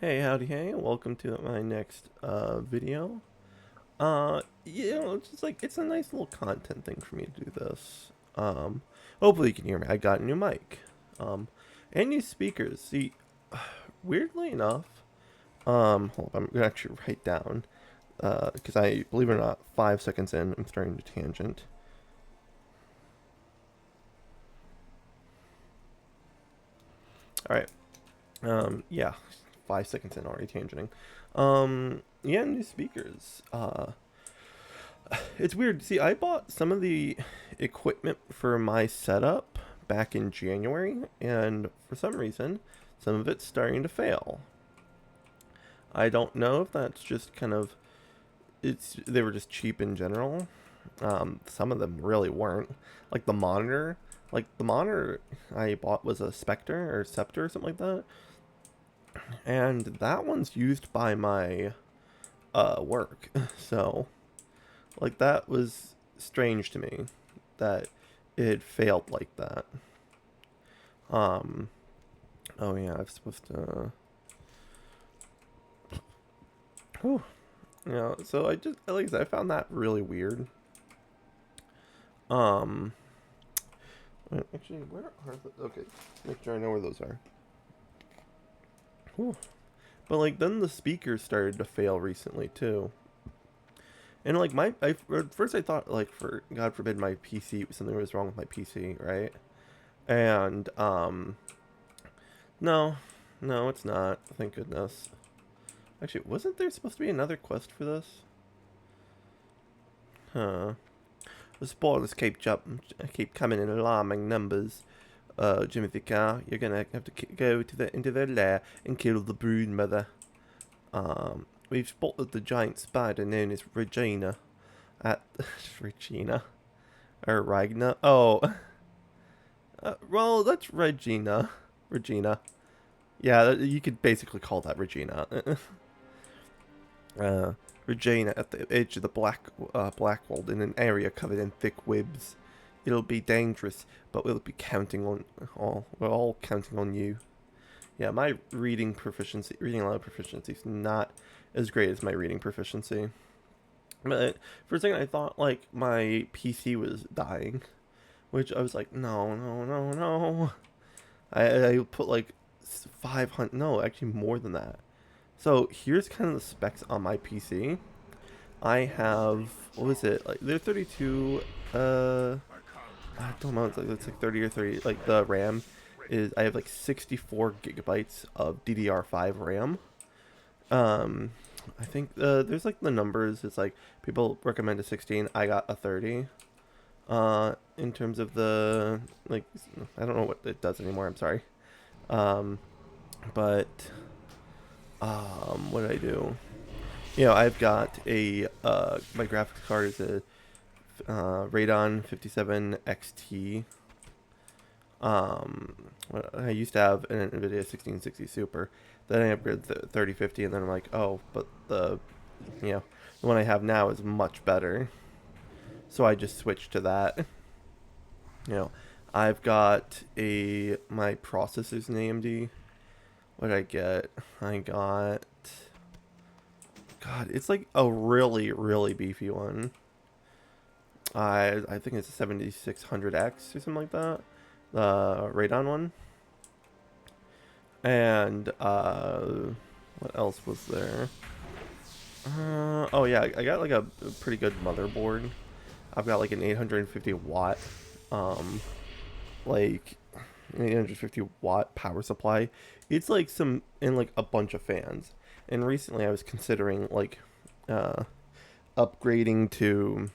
Hey, howdy, hey, welcome to my next video. It's just like, it's a nice little content thing for me to do this. Hopefully you can hear me. I got a new mic, and new speakers. See, weirdly enough, hold up, I'm gonna actually write down, because believe it or not, 5 seconds in, I'm starting to tangent. Alright, yeah, 5 seconds in already tangenting. Yeah, new speakers. It's weird. See, I bought some of the equipment for my setup back in January, and for some reason, some of it's starting to fail. I don't know if that's just kind of they were just cheap in general. Some of them really weren't. Like the monitor I bought was a Spectre or Scepter or something like that, and that one's used by my work. So like that was strange to me that it failed like that. Um oh yeah, I'm supposed to whew. So like I said, I found that really weird. Um Actually, where are the okay, make sure I know where those are. Whew. But like then the speakers started to fail recently too. And like at first I thought like for God forbid my PC something was wrong with my PC, right? And no, no, it's not. Thank goodness. Actually, wasn't there supposed to be another quest for this? Huh. The spoilers keep coming in alarming numbers. Jimothy Carr, you're gonna have to go to into their lair and kill the brood mother. We've spotted the giant spider known as Regina. At Regina or Ragna. Oh, well, that's Regina. Regina. Yeah, you could basically call that Regina. Regina at the edge of the black world in an area covered in thick webs. It'll be dangerous, but we'll be counting on we're all counting on you. Yeah, my reading aloud proficiency is not as great as my reading proficiency. But for a second I thought like my PC was dying, which I was like, no, no, no, no. I put like 500, no, actually more than that. So here's kind of the specs on my PC. I have, what was it? Like they're 32. I don't know. It's like 30 or 30. Like the RAM is, I have like 64 gigabytes of DDR5 RAM. Um, I think there's like the numbers. It's like people recommend a 16. I got a 30. In terms of the like, I don't know what it does anymore. I'm sorry. Um, but what did I do? I've got a my graphics card is a Radeon 57 XT. I used to have an NVIDIA 1660 Super. Then I upgraded the 3050, and then I'm like, oh, but the one I have now is much better. So I just switched to that. You know, I've got my processor's an AMD. What did I get? I got, God, it's like a really, really beefy one. I think it's a 7600X or something like that. The Radeon one. And what else was there? Oh yeah, I got like a pretty good motherboard. I've got like an 850 watt, like 850 watt power supply. It's like like a bunch of fans. And recently I was considering like upgrading to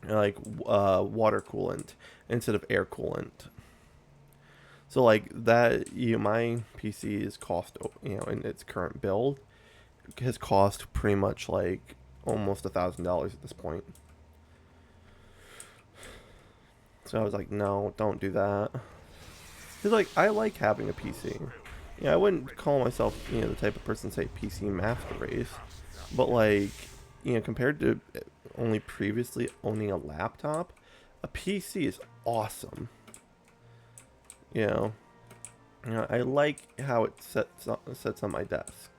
like water coolant instead of air coolant. So like that, my PC is cost, in its current build, has cost pretty much like almost $1,000 at this point. So I was like, no, don't do that. Cause like I like having a PC. Yeah, I wouldn't call myself the type of person to say PC master race, but like compared to only previously owning a laptop, a PC is awesome. You know, I like how it sets on my desk.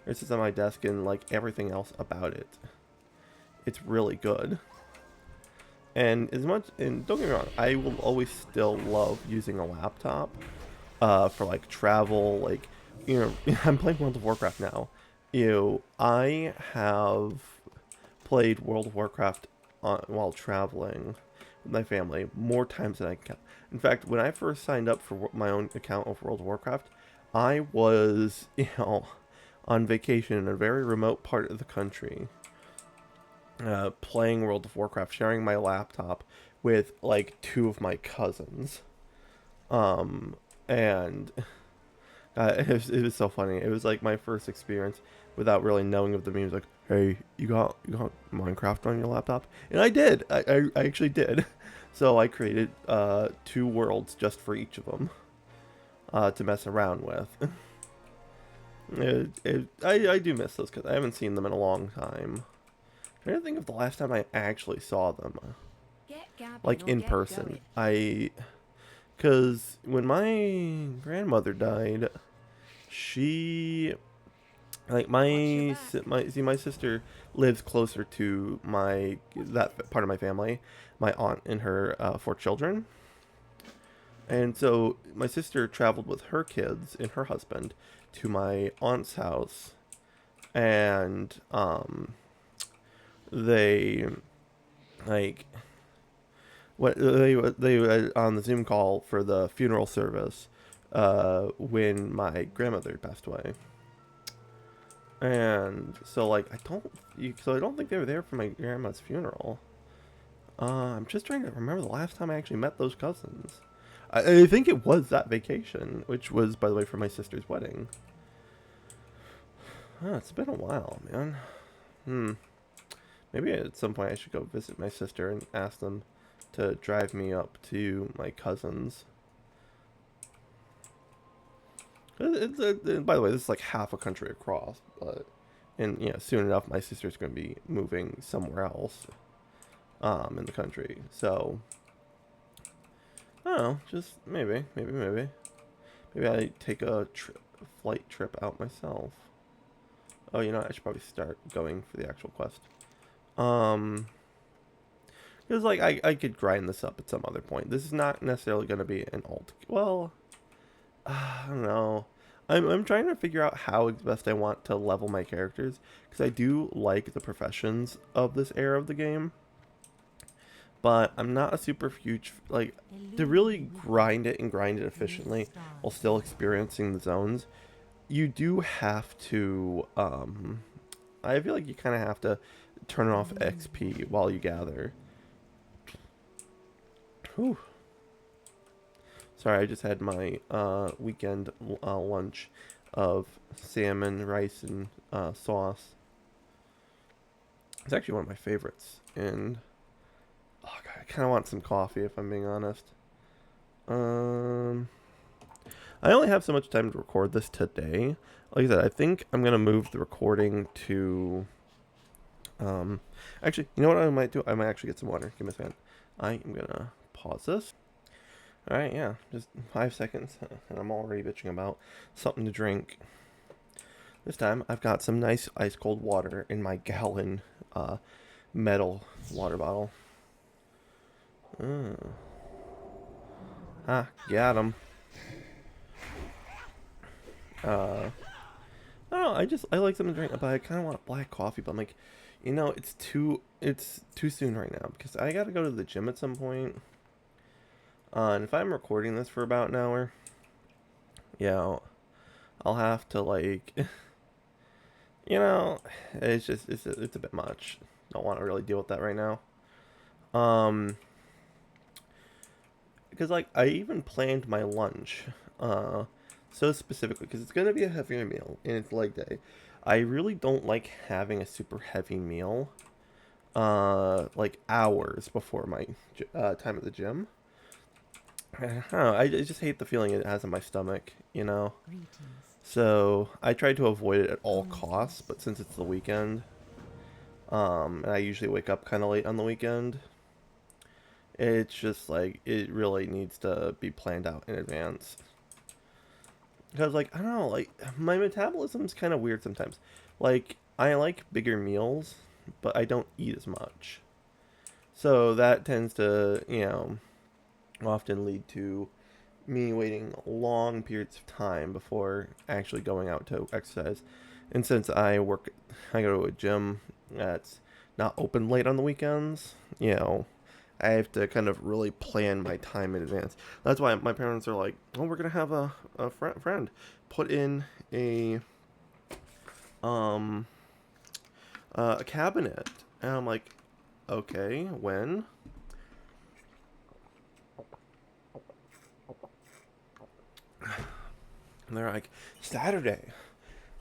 It sits on my desk, and like everything else about it, it's really good. And don't get me wrong, I will always still love using a laptop for like travel, like, you know, I'm playing World of Warcraft now. I have played World of Warcraft while traveling with my family more times than I can. In fact, when I first signed up for my own account of World of Warcraft, I was, on vacation in a very remote part of the country, playing World of Warcraft, sharing my laptop with like two of my cousins. Um, and it was so funny. It was like my first experience without really knowing of the memes. Like, hey, you got Minecraft on your laptop? And I did. I actually did. So I created two worlds just for each of them to mess around with. I do miss those because I haven't seen them in a long time. I'm trying to think of the last time I actually saw them, like in person. Because when my grandmother died, she, like my sister lives closer to that part of my family, my aunt and her 4 children, and so my sister traveled with her kids and her husband to my aunt's house, and they like they were on the Zoom call for the funeral service when my grandmother passed away. And so like I don't think they were there for my grandma's funeral. I'm just trying to remember the last time I actually met those cousins. I think it was that vacation, which was, by the way, for my sister's wedding. It's been a while, man. Maybe at some point I should go visit my sister and ask them to drive me up to my cousins. By the way, this is like half a country across, and soon enough my sister's going to be moving somewhere else, in the country. So I don't know, just maybe I take a flight trip out myself. Oh, I should probably start going for the actual quest. Because like I could grind this up at some other point. This is not necessarily going to be an alt. Well, I don't know. I'm trying to figure out how best I want to level my characters, because I do like the professions of this era of the game, but I'm not a super huge, like, to really grind it and grind it efficiently while still experiencing the zones. You do have to, I feel like you kind of have to turn off XP while you gather. Whew. Sorry, I just had my weekend lunch of salmon, rice, and sauce. It's actually one of my favorites, and oh God, I kind of want some coffee if I'm being honest. I only have so much time to record this today. Like I said, I think I'm gonna move the recording to. Actually, you know what I might do? I might actually get some water. Give me a second. I am gonna pause this. Alright, yeah, just 5 seconds, and I'm already bitching about something to drink. This time, I've got some nice ice-cold water in my gallon metal water bottle. Got him. I don't know, I like something to drink, but I kind of want black coffee, but I'm like, it's too soon right now, because I gotta go to the gym at some point. And if I'm recording this for about an hour, I'll have to like, it's a bit much. Don't want to really deal with that right now. Because like I even planned my lunch, so specifically because it's gonna be a heavier meal and it's leg day. I really don't like having a super heavy meal, like hours before my time at the gym. I don't know, I just hate the feeling it has in my stomach, So I try to avoid it at all costs, but since it's the weekend, and I usually wake up kind of late on the weekend, it's just like, it really needs to be planned out in advance. Because, like, I don't know, like, my metabolism's kind of weird sometimes. Like, I like bigger meals, but I don't eat as much. So that tends to, often lead to me waiting long periods of time before actually going out to exercise. And since I go to a gym that's not open late on the weekends, I have to kind of really plan my time in advance. That's why my parents are like, "Oh, we're gonna have a friend put in um a cabinet," and I'm like, "Okay, when?" And they're like, "Saturday."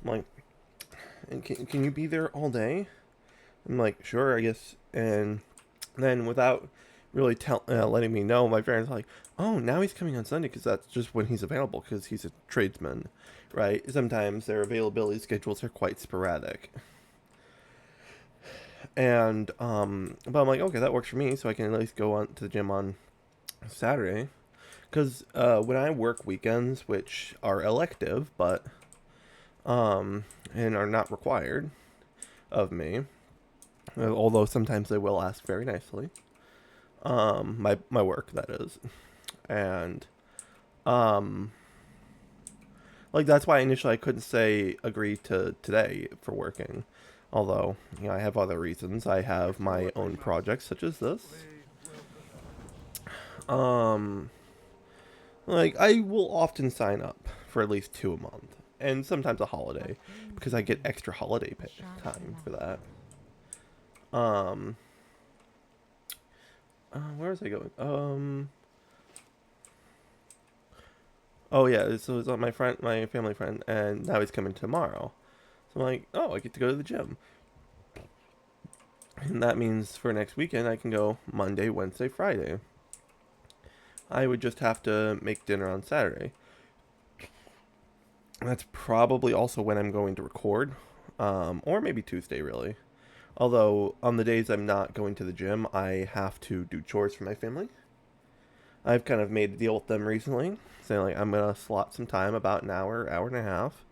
I'm like, "And can you be there all day?" I'm like, "Sure, I guess." And then without really letting me know, my parents are like, "Oh, now he's coming on Sunday because that's just when he's available because he's a tradesman, right?" Sometimes their availability schedules are quite sporadic, and but I'm like, okay, that works for me, so I can at least go on to the gym on Saturday. Because when I work weekends, which are elective but and are not required of me, although sometimes they will ask very nicely. My work, that is, and um, like that's why initially I couldn't say agree to today for working. Although, I have other reasons. I have my own projects such as this. Um, like I will often sign up for at least 2 a month, and sometimes a holiday, because I get extra holiday pay time for that. Um, where was I going? Oh yeah, so it's my friend, my family friend, and now he's coming tomorrow. So I'm like, oh, I get to go to the gym. And that means for next weekend, I can go Monday, Wednesday, Friday. I would just have to make dinner on Saturday. That's probably also when I'm going to record, or maybe Tuesday, really. Although, on the days I'm not going to the gym, I have to do chores for my family. I've kind of made a deal with them recently, saying, like, I'm going to slot some time, about an hour, hour and a half,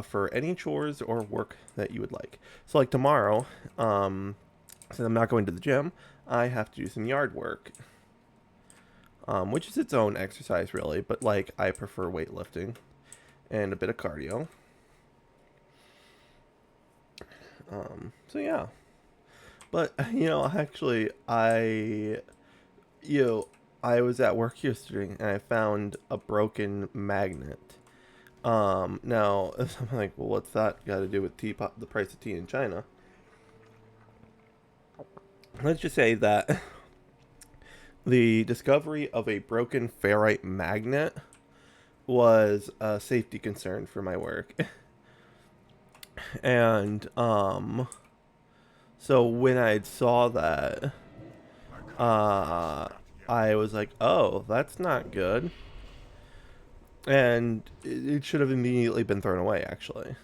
for any chores or work that you would like. So, like, tomorrow, since I'm not going to the gym, I have to do some yard work, which is its own exercise, really, but, like, I prefer weightlifting and a bit of cardio. So, yeah. But, actually, you know, I was at work yesterday and I found a broken magnet. Now, I'm like, well, what's that got to do with the price of tea in China? Let's just say that the discovery of a broken ferrite magnet was a safety concern for my work. And so when I saw that, uh I was like, "Oh, that's not good." And it should have immediately been thrown away, actually.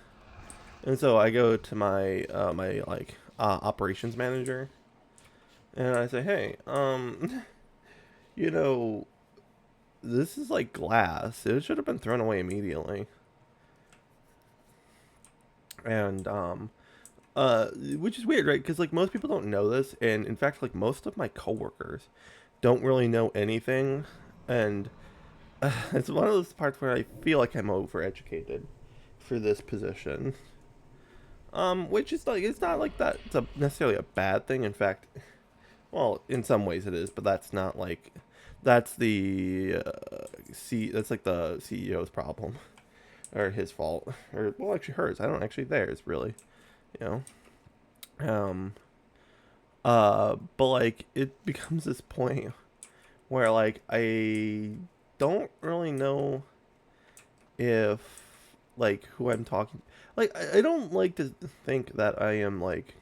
And so I go to my operations manager and I say, "Hey, you know, this is like glass. It should have been thrown away immediately." And which is weird, right? Because like most people don't know this, and in fact, like most of my coworkers don't really know anything, and it's one of those parts where I feel like I'm overeducated for this position. Which is like it's not like that. It's necessarily a bad thing. In fact, well, in some ways it is, but that's not like that's the that's like the CEO's problem or his fault or well, actually hers. I don't actually theirs really. You know. But like it becomes this point where like I don't really know if like who I'm talking. Like I don't like to think that I am like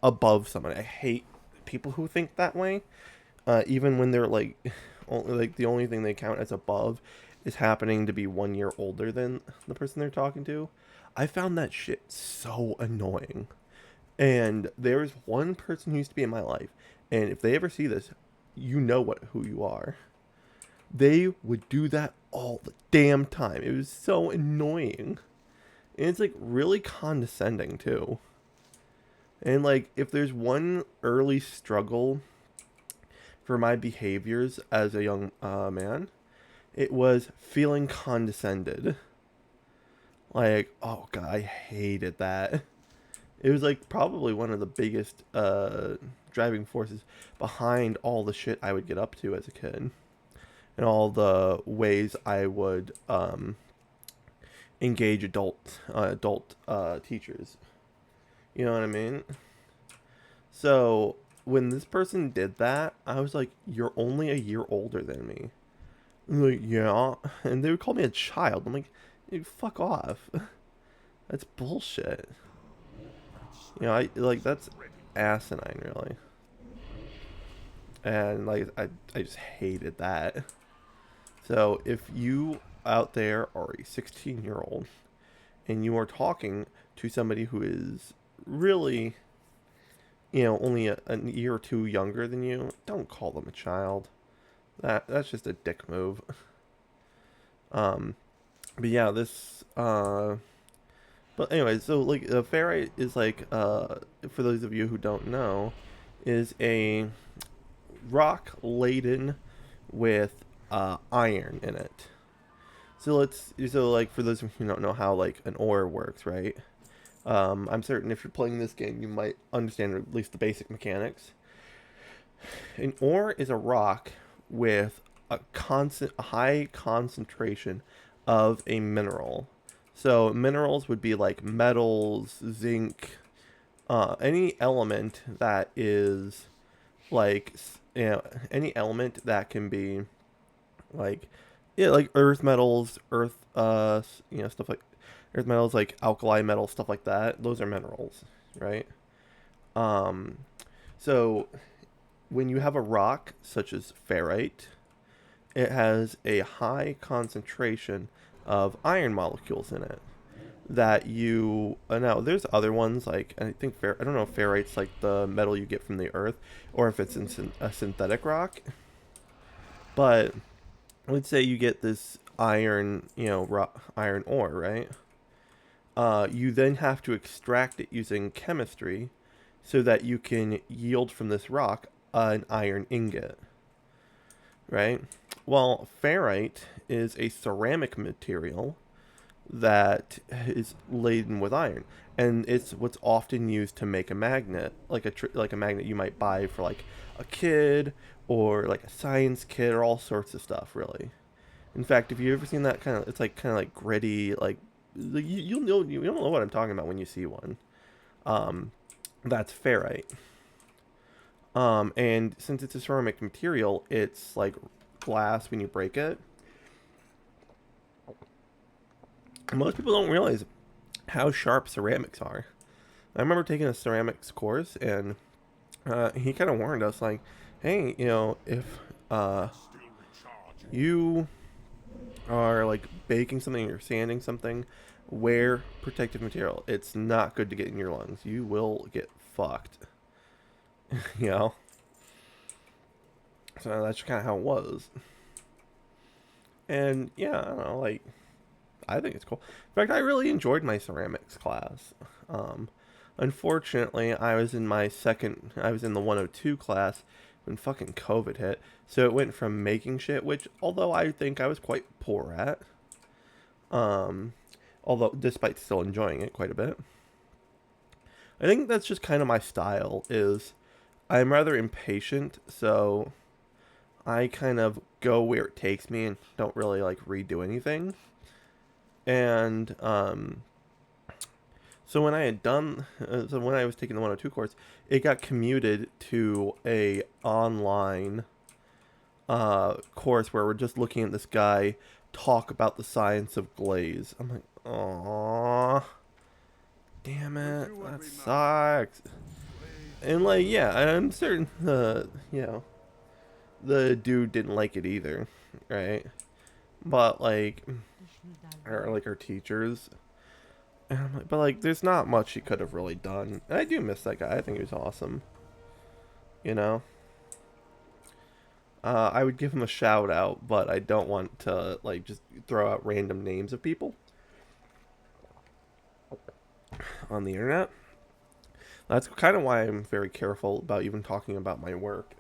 above somebody. I hate people who think that way. Even when they're like, only like the only thing they count as above is happening to be 1 year older than the person they're talking to. I found that shit so annoying. And there's one person who used to be in my life, and if they ever see this, you know who you are. They would do that all the damn time. It was so annoying. And it's like really condescending too. And like if there's one early struggle for my behaviors as a young man, it was feeling condescended. Like, oh god, I hated that. It was like probably one of the biggest driving forces behind all the shit I would get up to as a kid, and all the ways I would engage adult teachers. You know what I mean? So when this person did that, I was like, "You're only a year older than me." I'm like, yeah, and they would call me a child. I'm like, "You fuck off." That's bullshit. You know, I like that's asinine, really. And like, I just hated that. So if you out there are a 16-year-old and you are talking to somebody who is really, only a year or two younger than you, don't call them a child. That's just a dick move. Um, but yeah, this but anyway, so like a ferrite is like for those of you who don't know, is a rock laden with iron in it. So like for those of you who don't know how like an ore works, right? I'm certain if you're playing this game, you might understand at least the basic mechanics. An ore is a rock with a high concentration of a mineral. So minerals would be like metals, zinc, any element that is like any element that can be like like earth metals, stuff like earth metals like alkali metals, stuff like that. Those are minerals, right? Um, so when you have a rock such as ferrite, it has a high concentration of iron molecules in it that you now there's other ones like I don't know if ferrite's like the metal you get from the earth or if it's in a synthetic rock, but let's say you get this iron iron ore, right? You then have to extract it using chemistry so that you can yield from this rock an iron ingot, right? Well, ferrite is a ceramic material that is laden with iron, and it's what's often used to make a magnet, like like a magnet you might buy for like a kid or like a science kit or all sorts of stuff. Really, in fact, if you've ever seen that it's like kind of like gritty, like you'll know what I'm talking about when you see one. Um, that's ferrite. And since it's a ceramic material, it's like glass when you break it. Most people don't realize how sharp ceramics are. I remember taking a ceramics course, and he kind of warned us, like, hey, if you are like baking something or sanding something, wear protective material. It's not good to get in your lungs. You will get fucked. you know? So that's kind of how it was. And yeah, I don't know, like, I think it's cool. In fact, I really enjoyed my ceramics class. Um, Unfortunately, I was in the 102 class when fucking COVID hit. So it went from making shit, which, although I think I was quite poor at, um, although despite still enjoying it quite a bit. I think that's just kind of my style. Is I'm rather impatient, so I kind of go where it takes me and don't really like redo anything. And so when I had done, so when I was taking the 102 course, it got commuted to a online course where we're just looking at this guy talk about the science of glaze. I'm like, aww, damn it, that sucks. And like, yeah, I'm certain the dude didn't like it either, right? But like, our teachers. And I'm like, but like, there's not much he could have really done. And I do miss that guy. I think he was awesome. You know. I would give him a shout out, but I don't want to like just throw out random names of people on the internet. That's kind of why I'm very careful about even talking about my work.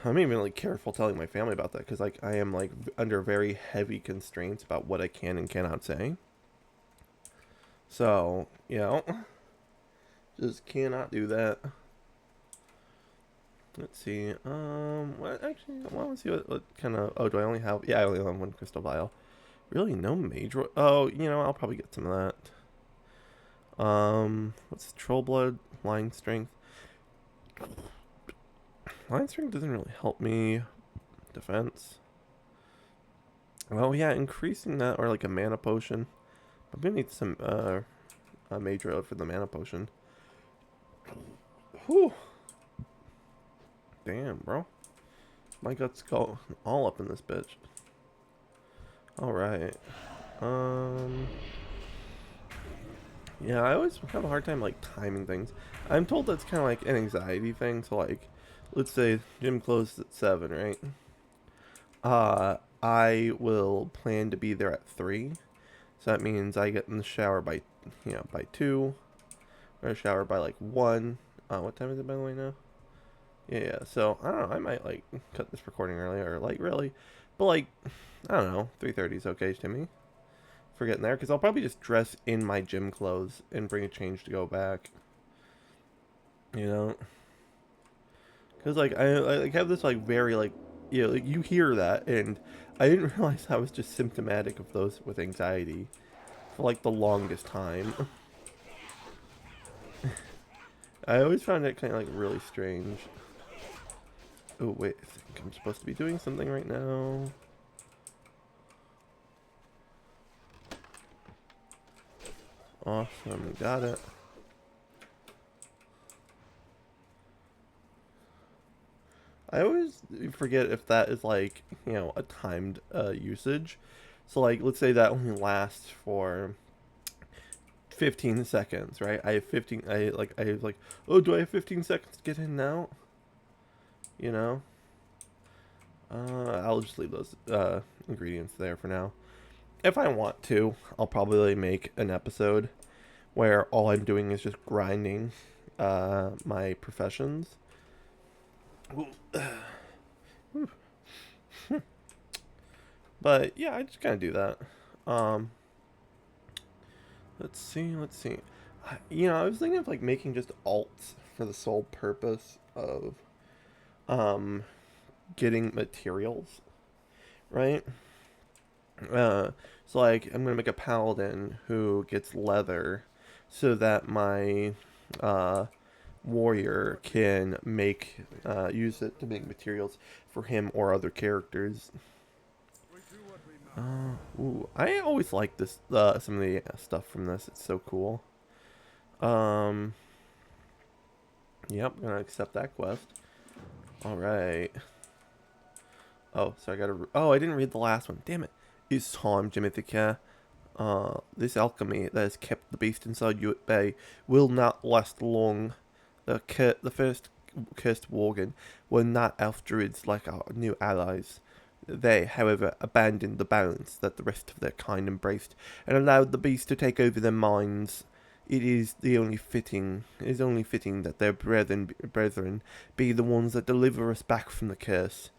I'm even like careful telling my family about that because like I am like under very heavy constraints about what I can and cannot say. So just cannot do that. Let's see. What actually? Well, let's see what kind of. Oh, do I only have? Yeah, I only have one crystal vial. Really, no major. Oh, I'll probably get some of that. What's troll blood? Line strength. Line strength doesn't really help me. Defense. Oh yeah, increasing that or like a mana potion. I'm gonna need some a major for the mana potion. Whew. Damn, bro. My guts go all up in this bitch. Alright. Yeah, I always have a hard time like timing things. I'm told that's kind of like an anxiety thing. So like, let's say gym closed at 7, right? I will plan to be there at 3. So that means I get in the shower by, by 2. Or shower by like 1. What time is it by the way now? Yeah, so I don't know. I might like cut this recording early or like really, but like I don't know. 3:30 is okay to me for getting there because I'll probably just dress in my gym clothes and bring a change to go back. Because like I like have this like very like like you hear that and I didn't realize I was just symptomatic of those with anxiety for like the longest time. I always found it kind of like really strange. Oh wait, I think I'm supposed to be doing something right now. Awesome, got it. I always forget if that is like, a timed usage. So like, let's say that only lasts for 15 seconds, right? I have 15, I have like, oh, do I have 15 seconds to get in now? You know? I'll just leave those ingredients there for now. If I want to, I'll probably make an episode where all I'm doing is just grinding my professions. But yeah, I just kind of do that. Um, let's see. I was thinking of like making just alts for the sole purpose of um getting materials, right? So like I'm gonna make a paladin who gets leather, so that my warrior can use it to make materials for him or other characters. I always like this some of the stuff from this. It's so cool. Um, yep, gonna accept that quest. All right. Oh, so I gotta. Oh, I didn't read the last one. Damn it! It's time, Jimithicare. This alchemy that has kept the beast inside you at bay will not last long. The first cursed Worgen were not elf druids like our new allies. They, however, abandoned the balance that the rest of their kind embraced and allowed the beast to take over their minds. It is only fitting that their brethren be the ones that deliver us back from the curse.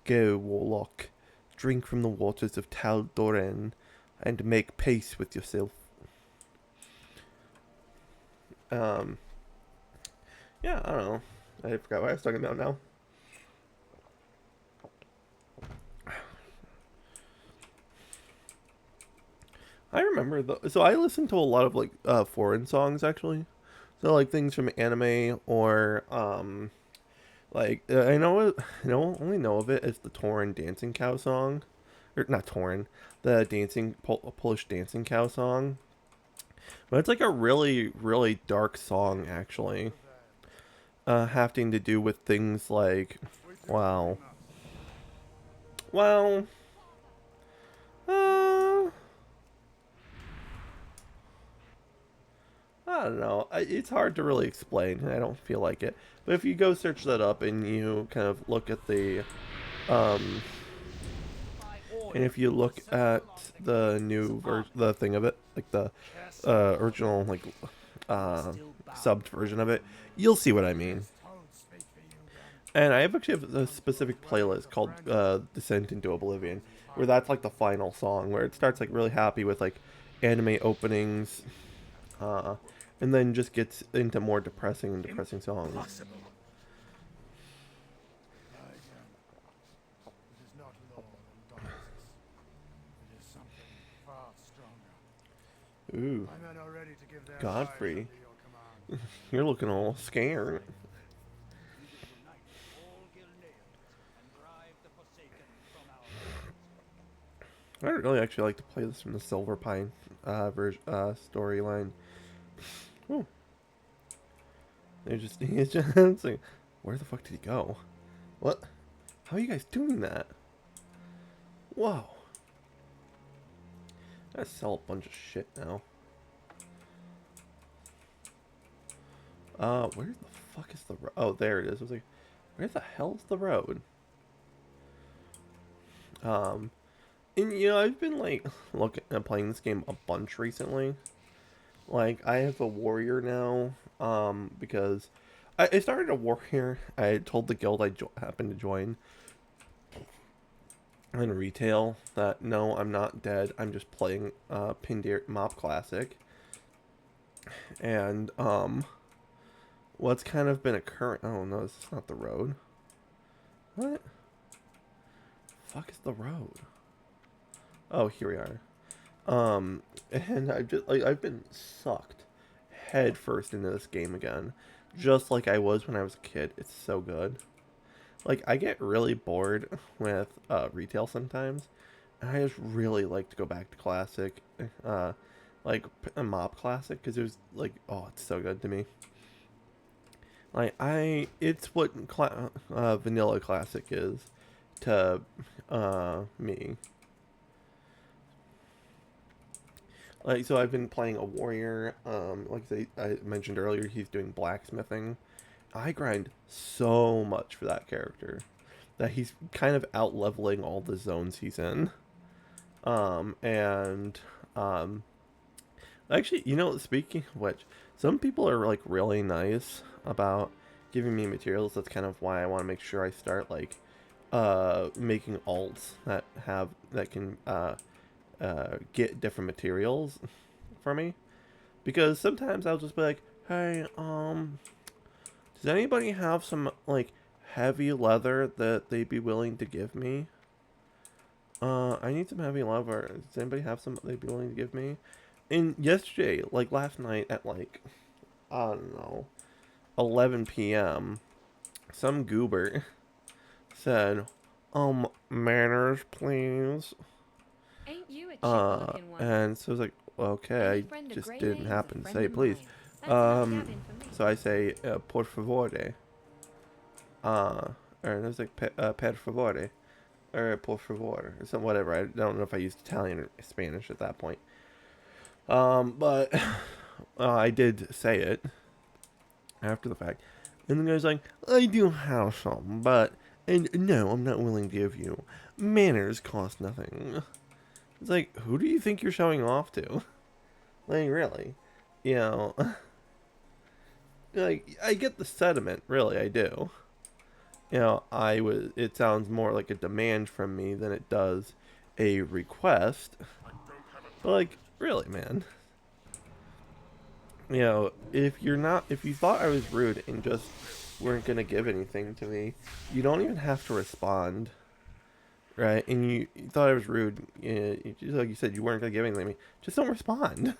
Go, warlock, drink from the waters of Tal Doran, and make peace with yourself. Um, yeah, I don't know. I forgot what I was talking about now. I remember so I listen to a lot of like foreign songs actually. So like things from anime or like only know of it as the Torin Dancing Cow song, or not Torin, the Polish Dancing Cow song. But it's like a really really dark song actually, having to do with things like, wow, well, uh, I I don't know. It's hard to really explain. I don't feel like it. But if you go search that up and you kind of look at the, um, and if you look at the new version, the thing of it, like the original, like uh, subbed version of it, you'll see what I mean. And I have actually have a specific playlist called Descent into Oblivion, where that's like the final song, where it starts like really happy with like anime openings, uh, and then just gets into more depressing and depressing songs. Ooh, Godfrey, you're looking all scared. I don't really actually like to play this from the Silver Pine storyline. Oh, they're just he's just it's like, where the fuck did he go? What? How are you guys doing that? Whoa. I sell a bunch of shit now. Where the fuck is the road? Oh, there it is. I was like, where the hell's the road? And you know, I've been like looking at playing this game a bunch recently. Like, I have a warrior now, because I started a warrior. I told the guild I happened to join in retail that no, I'm not dead. I'm just playing Pindir Mop Classic. And what's kind of been occurring? Oh no, this is not the road. What? Fuck is the road? Oh, here we are. And I've just like I've been sucked head first into this game again, just like I was when I was a kid. It's so good. Like, I get really bored with retail sometimes, and I just really like to go back to classic, like a Mob Classic, because it was like, oh, it's so good to me. Like, it's what Vanilla Classic is to me. Like, so I've been playing a warrior. Like I mentioned earlier, he's doing blacksmithing. I grind so much for that character that he's kind of out leveling all the zones he's in. And actually, you know, speaking of which, some people are like really nice about giving me materials. That's kind of why I want to make sure I start like making alts that can get different materials for me, because sometimes I'll just be like, hey, does anybody have some like heavy leather that they'd be willing to give me? I need some heavy leather. Does anybody have some they'd be willing to give me? And yesterday, like last night at like, I don't know, 11 p.m., some goober said, manners, please. Ain't you a chicken-looking one? And so I was like, well, okay, I just didn't happen to say please. So I say, por favore. Or it was like, per favore. Or por favor. Or something, whatever. I don't know if I used Italian or Spanish at that point. But I did say it after the fact. And the guy's like, I do have some, but, and no, I'm not willing to give you. Manners cost nothing. It's like, who do you think you're showing off to? Like, really? You know, like, I get the sentiment, really, I do. You know, it sounds more like a demand from me than it does a request. But, like, really, man. You know, if you thought I was rude and just weren't gonna give anything to me, you don't even have to respond. Right? And you thought I was rude, like you said, you weren't gonna give anything to me. Just don't respond.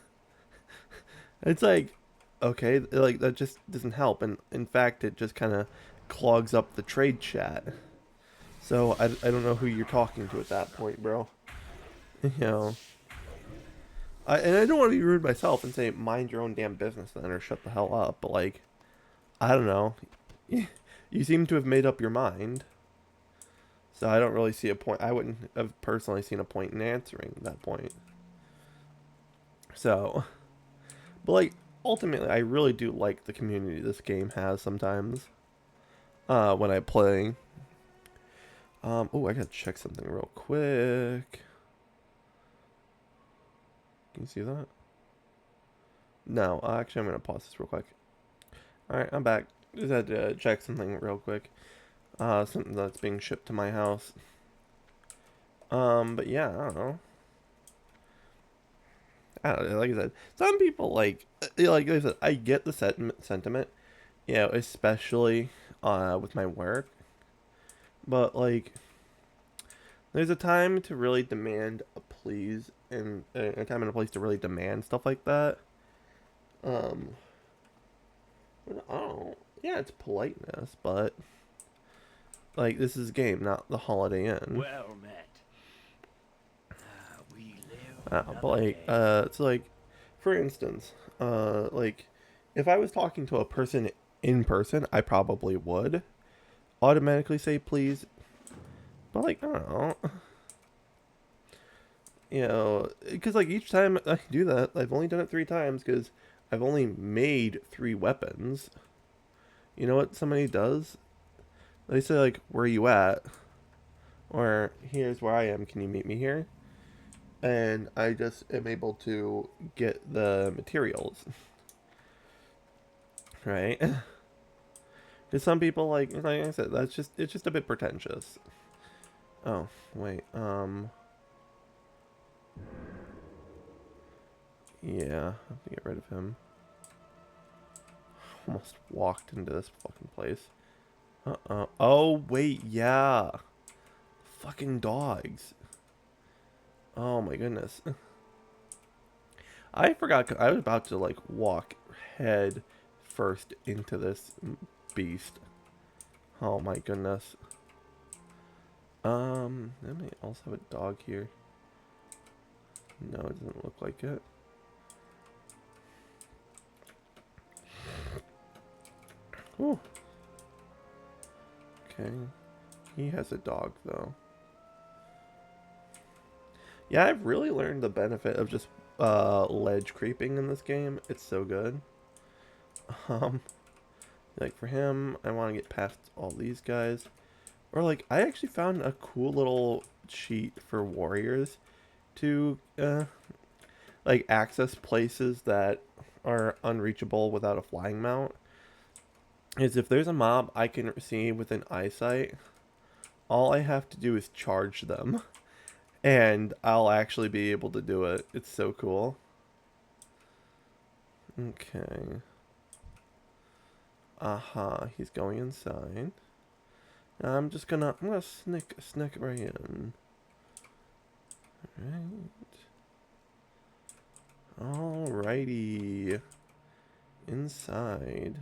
It's like, okay, like that just doesn't help, and in fact, it just kind of clogs up the trade chat. So I don't know who you're talking to at that point, bro. You know, and I don't want to be rude myself and say mind your own damn business then, or shut the hell up. But like, I don't know. You seem to have made up your mind. So I don't really see a point. I wouldn't have personally seen a point in answering that point. So, but like, ultimately, I really do like the community this game has sometimes. When I play. Oh, I gotta check something real quick. Can you see that? No, actually, I'm gonna pause this real quick. Alright, I'm back. Just had to check something real quick. Something that's being shipped to my house. But yeah, I don't know, like I said, some people like I said, I get the sentiment, you know, especially, with my work. But, like, there's a time to really demand a please, and a time and a place to really demand stuff like that. Um, oh, yeah, it's politeness, but like this is a game, not the Holiday Inn. Well met. We live But another like, day. it's like, for instance, like, if I was talking to a person in person, I probably would automatically say please. But like, I don't know, you know, because like each time I do that, I've only done it 3 times because I've only made 3 weapons. You know what somebody does? They say like, "Where are you at?" Or "Here's where I am. Can you meet me here?" And I just am able to get the materials, right? Because some people like I said, it's just a bit pretentious. Oh wait, yeah, I have to get rid of him. Almost walked into this fucking place. Oh wait, yeah, fucking dogs. Oh my goodness. I forgot. I was about to like walk head first into this beast. Oh my goodness. They may also have a dog here. No, it doesn't look like it. Ooh. Okay. He has a dog though. Yeah, I've really learned the benefit of just ledge creeping in this game. It's so good. Um, like for him, I want to get past all these guys. Or like, I actually found a cool little cheat for warriors to like access places that are unreachable without a flying mount. Is if there's a mob I can see within eyesight, all I have to do is charge them, and I'll actually be able to do it. It's so cool. Okay. Aha, he's going inside. I'm gonna sneak right in. Alrighty. Inside.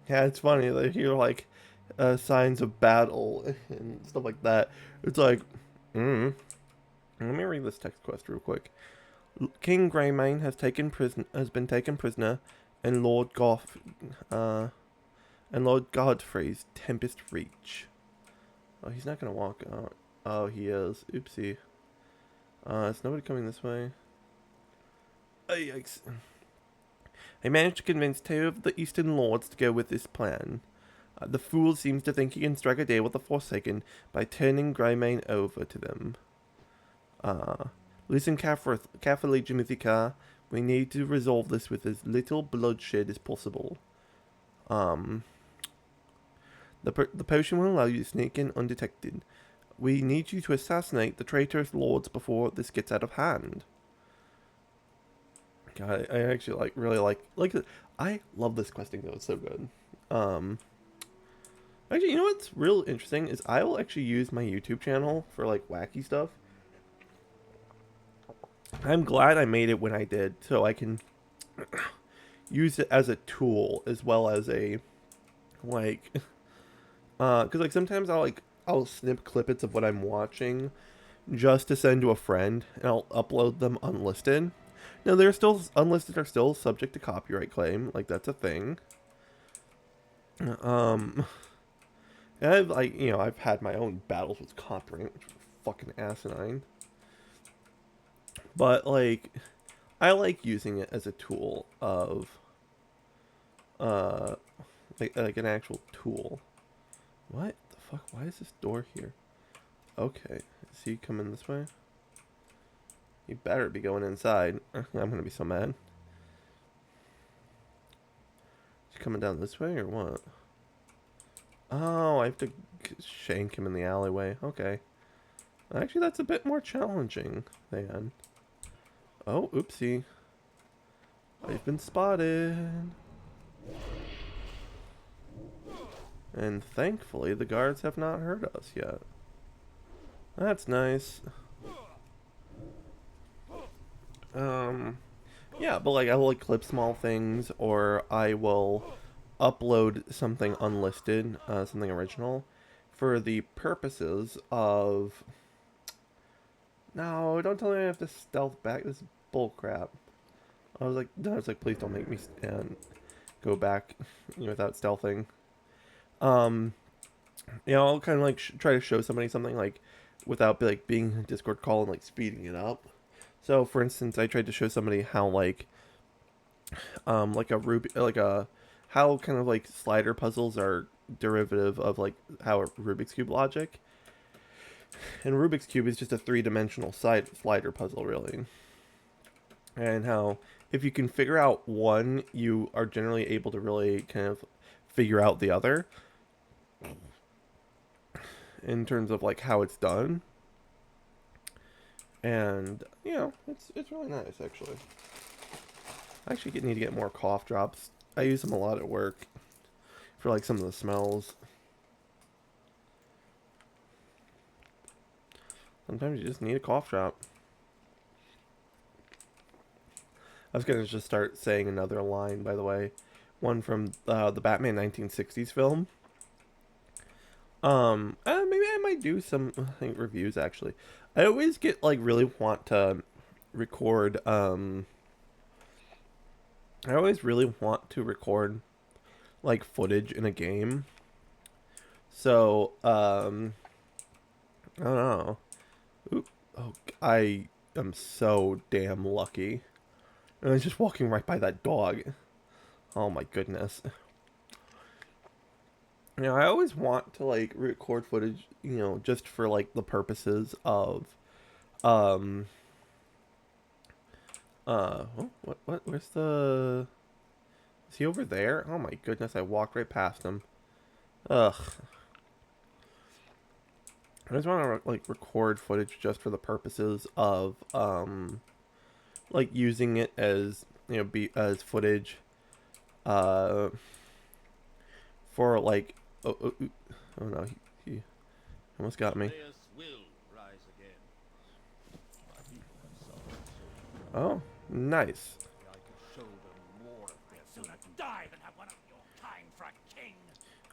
Yeah, it's funny. They hear like signs of battle and stuff like that. It's like, mm. Let me read this text quest real quick. King Greymane has been taken prisoner, and uh, Lord Godfrey's Tempest Reach. Oh, he's not gonna walk out. Oh, he is. Oopsie. Is nobody coming this way? Oh, yikes. I managed to convince 2 of the Eastern Lords to go with this plan. The fool seems to think he can strike a deal with the Forsaken by turning Greymane over to them. Listen carefully, Jimithika. We need to resolve this with as little bloodshed as possible. The potion will allow you to sneak in undetected. We need you to assassinate the traitorous lords before this gets out of hand. God, I actually really like I love this questing though. It's so good. Actually, you know what's real interesting is I will actually use my YouTube channel for like wacky stuff. I'm glad I made it when I did, so I can use it as a tool as well as a Like, cause like sometimes I'll snip clippets of what I'm watching just to send to a friend, and I'll upload them unlisted. Now they're still unlisted, are still subject to copyright claim, like that's a thing. Um, and I've I've had my own battles with copyright, which were fucking asinine. But like, I like using it as a tool of uh, like an actual tool. What the fuck? Why is this door here? Okay, is he coming this way? You better be going inside. I'm gonna be so mad. Is he coming down this way or what? Oh, I have to shank him in the alleyway. Okay. Actually, that's a bit more challenging than... Oh, oopsie. I've been spotted. And thankfully, the guards have not hurt us yet. That's nice. Yeah, but like I will like clip small things, or I will upload something unlisted, something original, for the purposes of... No, don't tell me I have to stealth back. This is bullcrap. I was like, please don't make me go back without stealthing. I'll kind of like try to show somebody something like without like being in a Discord call and like speeding it up. So, for instance, I tried to show somebody how like a how kind of like slider puzzles are derivative of like how a Rubik's Cube logic. And Rubik's Cube is just a three-dimensional slider puzzle, really. And how if you can figure out one, you are generally able to really kind of figure out the other in terms of like how it's done. And it's really nice actually. I actually need to get more cough drops. I use them a lot at work for like some of the smells. Sometimes you just need a cough drop. I was gonna just start saying another line, by the way, one from the Batman 1960s film. Maybe I might do some reviews actually. I always get like really want to record. I always really want to record like footage in a game. So I don't know. Oop. Oh, I am so damn lucky. And I was just walking right by that dog. Oh my goodness. I always want to like record footage, just for like the purposes of um where's the... Is he over there? Oh my goodness, I walked right past him. Ugh. I just want to like record footage just for the purposes of like using it as be as footage for like oh no, he almost got me. Oh, nice.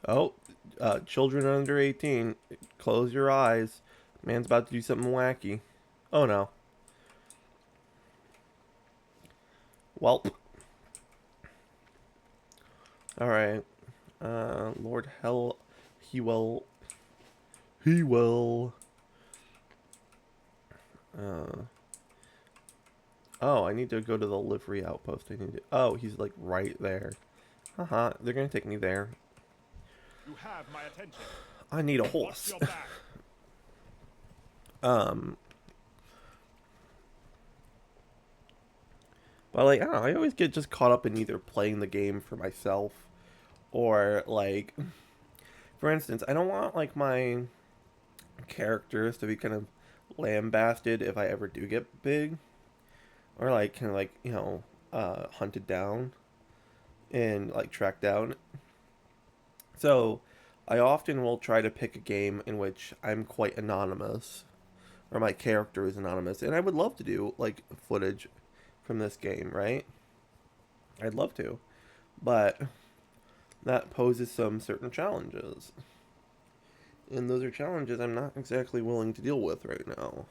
Oh, children under 18, close your eyes. Man's about to do something wacky. Oh no. Welp. Alright. Lord Hell, he will. He will. Oh, I need to go to the livery outpost. I need to... Oh, he's like right there. Haha, they're gonna take me there. You have my attention. I need a horse. But like, I don't know, I always get just caught up in either playing the game for myself or like, for instance, I don't want like my characters to be kind of lambasted if I ever do get big, or like kind of like hunted down and like tracked down. So I often will try to pick a game in which I'm quite anonymous, or my character is anonymous, and I would love to do like footage from this game, right? I'd love to, but that poses some certain challenges. And those are challenges I'm not exactly willing to deal with right now.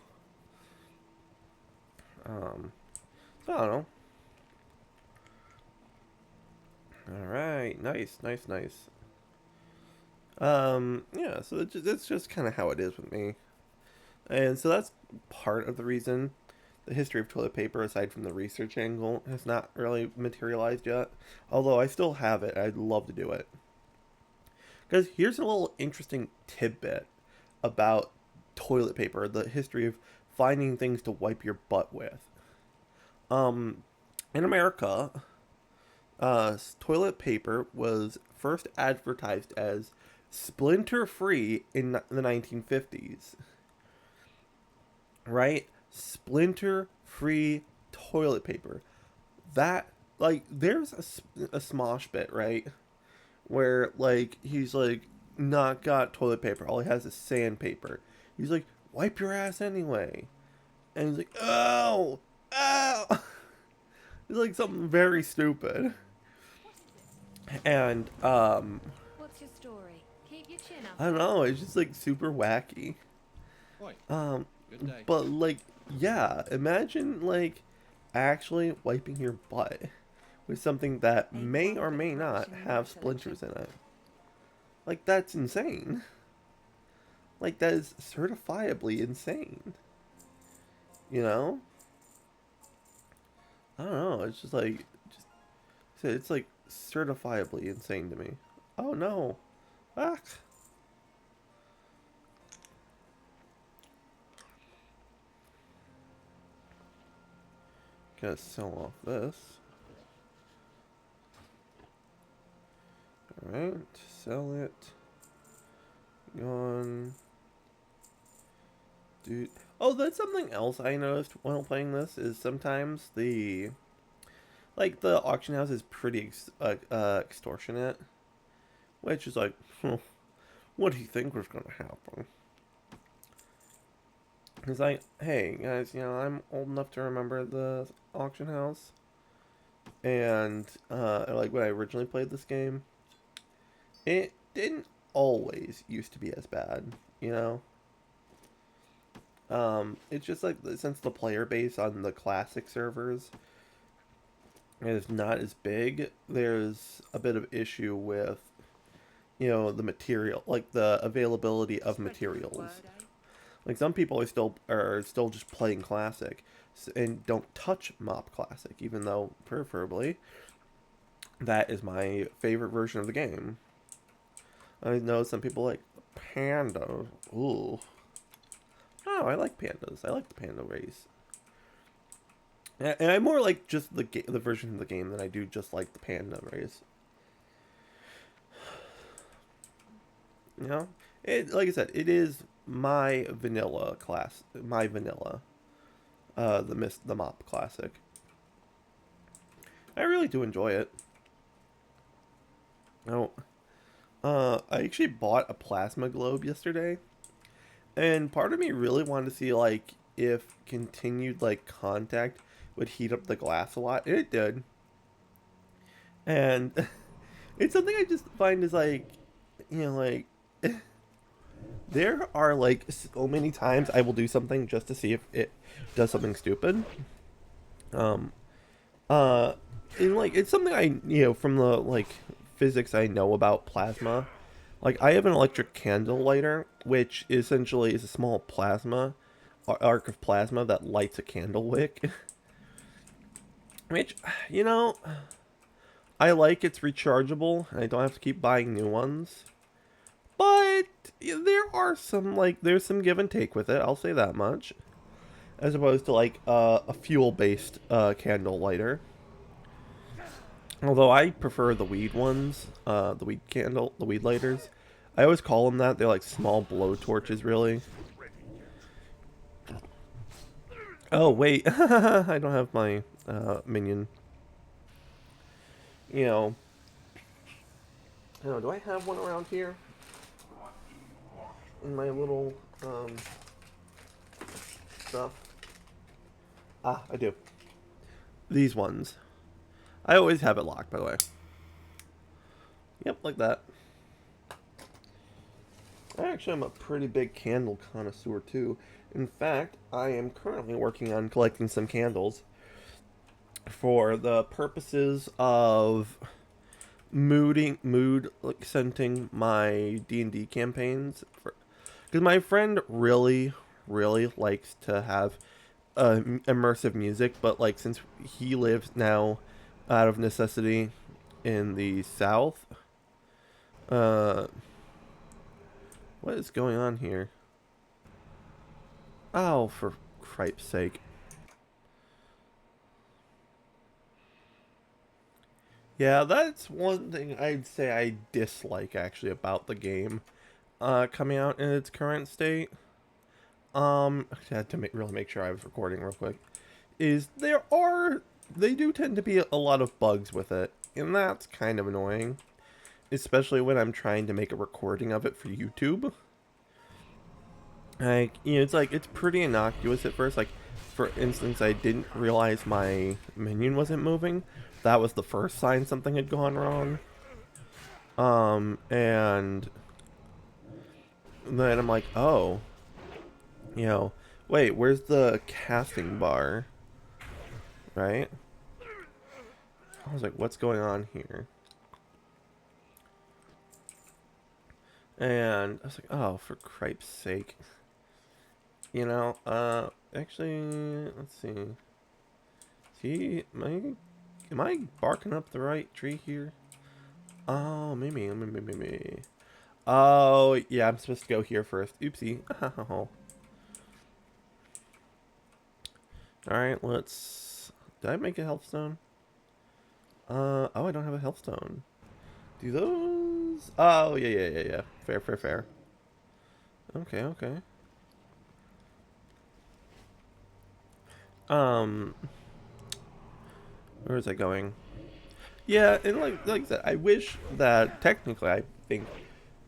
So I don't know. Alright, nice, nice, nice. Yeah, so it's just kind of how it is with me. And so that's part of the reason the history of toilet paper, aside from the research angle, has not really materialized yet. Although I still have it, I'd love to do it. Because here's a little interesting tidbit about toilet paper, the history of finding things to wipe your butt with. Um, in America, toilet paper was first advertised as splinter free in the 1950s. Right? Splinter free toilet paper. That, like, there's a Smosh bit, right? Where, like, he's like, not got toilet paper. All he has is sandpaper. He's like, wipe your ass anyway. And he's like, oh, oh. It's like something very stupid. And, What's your story? Keep your chin up. I don't know, it's just like super wacky. Oi, Um, good day. but like, yeah, imagine like actually wiping your butt with something that may or may not have splinters in it. Like, that's insane. Like, that is certifiably insane. You know? I don't know, it's just like, it's like certifiably insane to me. Oh no. Ah. Gotta sell off this. Alright, sell it. Gone. Dude. Oh, that's something else I noticed while playing this, is sometimes the auction house is pretty extortionate. Which is like, what do you think was gonna happen? It's like, hey guys, you know, I'm old enough to remember the auction house. And, like when I originally played this game, it didn't always used to be as bad, you know? It's just like, since the player base on the classic servers is not as big, there's a bit of issue with, you know, the material, like the availability of materials. Like, some people are still just playing classic and don't touch mop classic, even though preferably that is my favorite version of the game. I know some people like panda. Ooh. Oh, I like pandas. I like the panda race. And I more like just the version of the game than I do just like the panda race. You know, like I said, it is my vanilla class, my vanilla. The mop classic. I really do enjoy it. Oh, I actually bought a plasma globe yesterday, and part of me really wanted to see like if continued like contact would heat up the glass a lot, and it did. And it's something I just find is like, you know, like there are like so many times I will do something just to see if it does something stupid. Um, and like it's something I, you know, from the like physics I know about plasma. Like, I have an electric candle lighter, which essentially is a small plasma arc of plasma that lights a candle wick. Which, you know, I like it's rechargeable and I don't have to keep buying new ones. But there are some, like, there's some give and take with it, I'll say that much. As opposed to, like, a fuel-based candle lighter. Although I prefer the weed ones, the weed lighters. I always call them that. They're like small blow torches, really. Oh, wait. I don't have my minion. You know. Oh, do I have one around here? In my little stuff. Ah, I do. These ones. I always have it locked, by the way. Yep, like that. Actually, I'm a pretty big candle connoisseur too. In fact, I am currently working on collecting some candles for the purposes of mood like scenting my D&D campaigns. Because my friend really likes to have immersive music, but like since he lives now out of necessity in the South, uh, what is going on here? Oh, for cripe's sake. Yeah, that's one thing I'd say I dislike actually about the game coming out in its current state. I had to really make sure I was recording real quick. Is they do tend to be a lot of bugs with it, and that's kind of annoying, especially when I'm trying to make a recording of it for YouTube. Like, it's pretty innocuous at first. Like, for instance, I didn't realize my minion wasn't moving. That was the first sign something had gone wrong. And then I'm like, oh, wait, where's the casting bar? Right? I was like, what's going on here? And I was like, oh, for cripe's sake. Actually, let's see. Am I barking up the right tree here? Oh, maybe. Oh, yeah, I'm supposed to go here first. Oopsie. Alright, did I make a health stone? Oh, I don't have a health stone. Do those? Oh, yeah. Fair. Okay. Where is that going? Yeah, and like I said, I wish that technically, I think,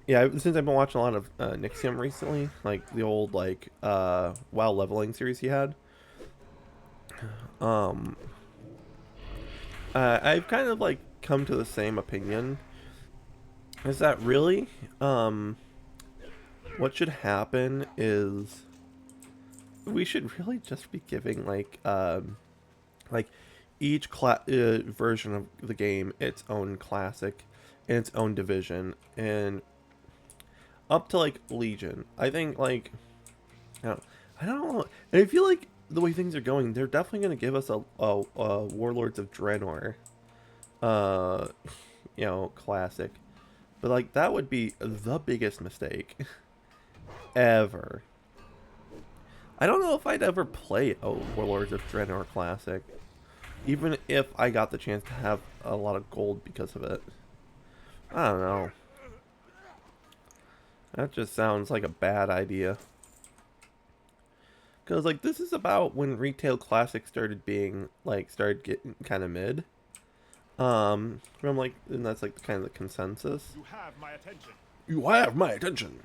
yeah, since I've been watching a lot of Nixium recently, like the old WoW leveling series he had, um, I've kind of like come to the same opinion. Is that really, what should happen is we should really just be giving like each version of the game its own classic and its own division, and up to like Legion. I think I don't know. And I feel like the way things are going, they're definitely going to give us a Warlords of Draenor, uh, classic. But like that would be the biggest mistake ever. I don't know if I'd ever play a Warlords of Draenor classic, even if I got the chance to have a lot of gold because of it. I don't know. That just sounds like a bad idea. Because, like, this is about when retail classics started getting kind of mid. From, like, and that's, like, kind of the consensus. You have my attention. You have my attention!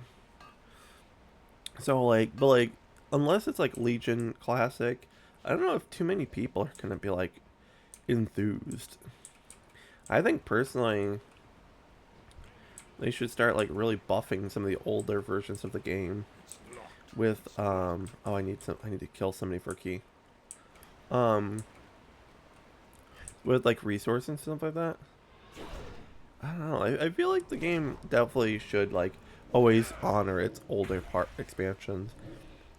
So, like, but, like, unless it's, like, Legion Classic, I don't know if too many people are gonna be, like, enthused. I think, personally, they should start, like, really buffing some of the older versions of the game. With oh, I need to kill somebody for a key. With like resources and stuff like that. I don't know. I feel like the game definitely should like always honor its older part expansions,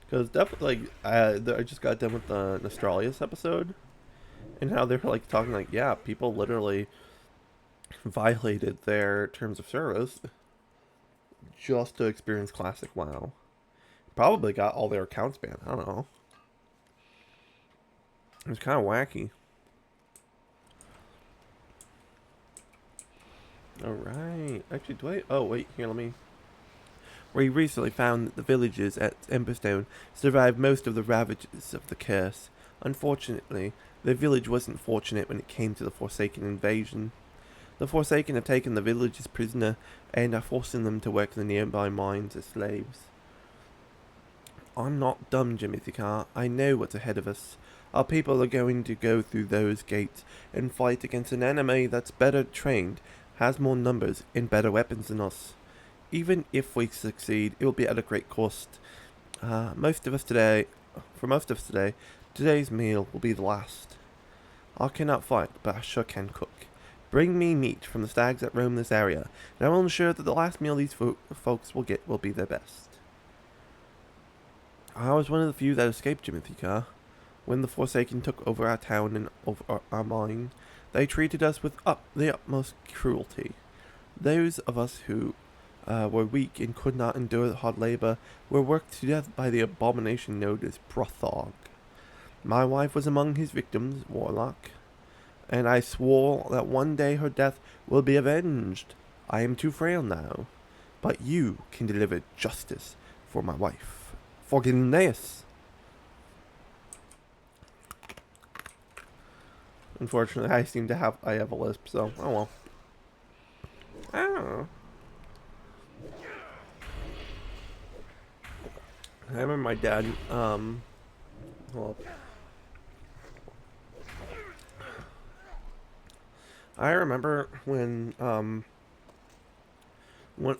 because definitely like I just got done with the Nostralius episode, and how they're like talking like, yeah, people literally violated their terms of service just to experience classic WoW. Probably got all their accounts banned. I don't know. It was kind of wacky. Alright. Actually, do I... Oh, wait. Here, let me... We recently found that the villagers at Emberstone survived most of the ravages of the curse. Unfortunately, the village wasn't fortunate when it came to the Forsaken invasion. The Forsaken have taken the villagers prisoner and are forcing them to work the nearby mines as slaves. I'm not dumb, Jimothy Carr. I know what's ahead of us. Our people are going to go through those gates and fight against an enemy that's better trained, has more numbers and better weapons than us. Even if we succeed, it will be at a great cost. For most of us today, today's meal will be the last. I cannot fight, but I sure can cook. Bring me meat from the stags that roam this area, and I will ensure that the last meal these folks will get will be their best. I was one of the few that escaped Jimothy Carr. When the Forsaken took over our town and over our mine, they treated us with the utmost cruelty. Those of us who were weak and could not endure the hard labor were worked to death by the abomination known as Brothog. My wife was among his victims, Warlock, and I swore that one day her death will be avenged. I am too frail now, but you can deliver justice for my wife, for gilneas. Unfortunately, I have a lisp, so oh well. I don't know. I remember my dad, well, I remember when,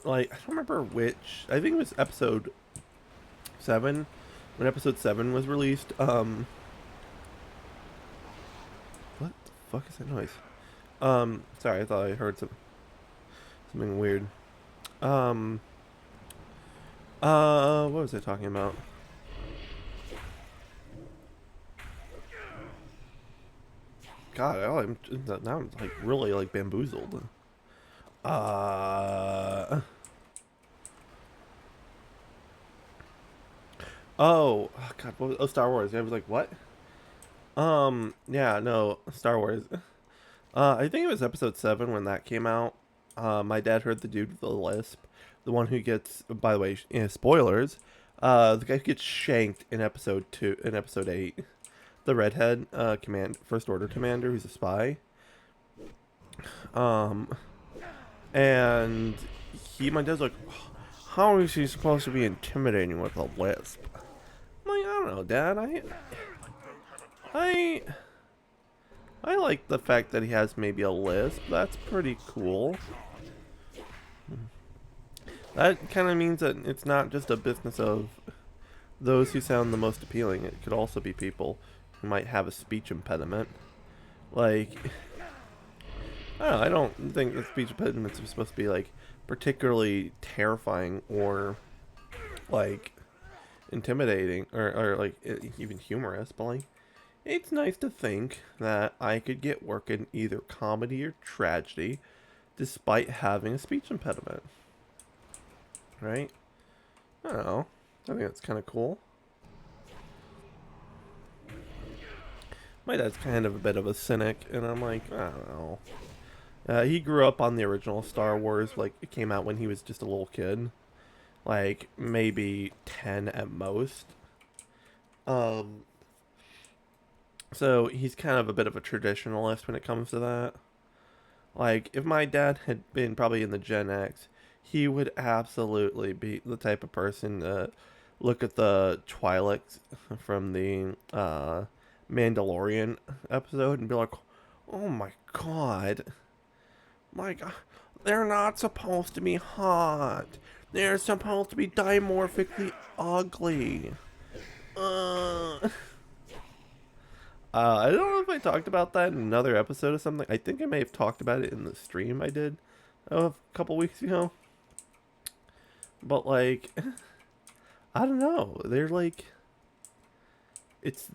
like, I don't remember which, I think it was episode 7, when episode 7 was released, what the fuck is that noise? Sorry, I thought I heard something weird. What was I talking about? God, now I'm like really like bamboozled. Oh, God, Star Wars. I was like, what? Yeah, no, Star Wars. I think it was episode 7 when that came out. My dad heard the dude with the lisp, the one who gets, by the way, spoilers. The guy who gets shanked in episode 8. The redhead, First Order commander, who's a spy. And my dad's like, how is he supposed to be intimidating with a lisp? I'm like, I don't know, Dad. I like the fact that he has maybe a lisp. That's pretty cool. That kind of means that it's not just a business of those who sound the most appealing. It could also be people who might have a speech impediment. Like, I don't think the speech impediments are supposed to be, like, particularly terrifying or, like, intimidating or like, even humorous, but, like, it's nice to think that I could get work in either comedy or tragedy despite having a speech impediment. Right? I don't know. I think that's kind of cool. My dad's kind of a bit of a cynic, and I'm like, I don't know. He grew up on the original Star Wars, like, it came out when he was just a little kid. Like, maybe 10 at most. So he's kind of a bit of a traditionalist when it comes to that. Like, if my dad had been probably in the Gen X, he would absolutely be the type of person to look at the Twi'leks from the Mandalorian episode and be like, oh my god. My god. They're not supposed to be hot. They're supposed to be dimorphically ugly. I don't know if I talked about that in another episode or something. I think I may have talked about it in the stream I did a couple weeks ago. But, like, I don't know. They're like, it's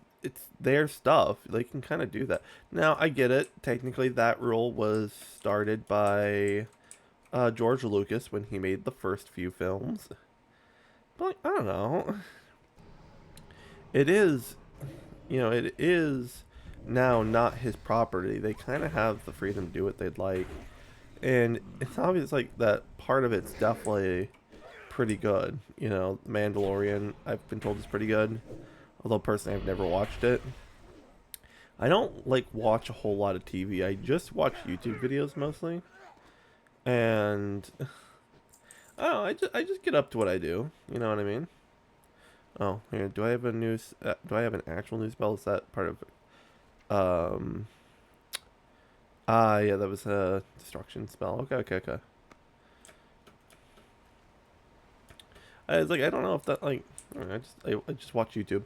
their stuff. They can kind of do that. Now, I get it. Technically, that rule was started by George Lucas when he made the first few films. But, like, I don't know. It is, it is now not his property. They kind of have the freedom to do what they'd like. And it's obvious, like, that part of it's definitely pretty good. Mandalorian, I've been told, is pretty good. Although, personally, I've never watched it. I don't, like, watch a whole lot of TV. I just watch YouTube videos, mostly. And, I don't know, I just get up to what I do. You know what I mean? Oh, here, do I have do I have an actual news bell? Is that part of, Ah, yeah, that was a destruction spell. Okay, okay, okay. I was like, I don't know if that, like, I don't know, I just watch YouTube.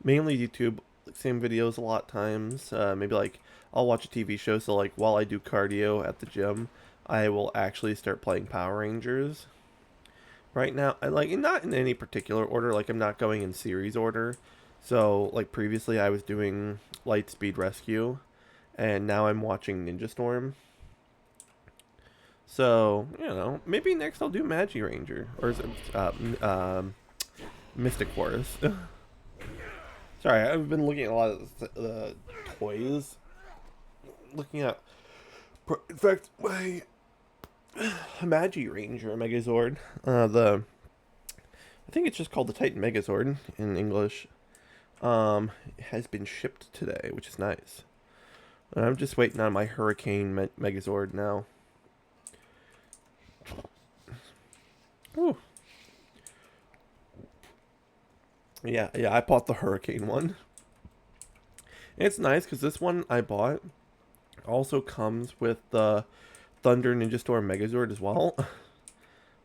Mainly YouTube, like, same videos a lot of times. Maybe, like, I'll watch a TV show, so, like, while I do cardio at the gym, I will actually start playing Power Rangers. Right now, I like, not in any particular order, like, I'm not going in series order. So, like, previously I was doing Lightspeed Rescue, and now I'm watching Ninja Storm. So, you know, maybe next I'll do Magi Ranger. Or is it, Mystic Forest. Sorry, I've been looking at a lot of the toys. Looking at... In fact, my Magi Ranger Megazord, I think it's just called the Titan Megazord in English, has been shipped today, which is nice. And I'm just waiting on my Hurricane Megazord now. Ooh. Yeah, I bought the Hurricane one. And it's nice because this one I bought also comes with the Thunder Ninja Storm Megazord as well.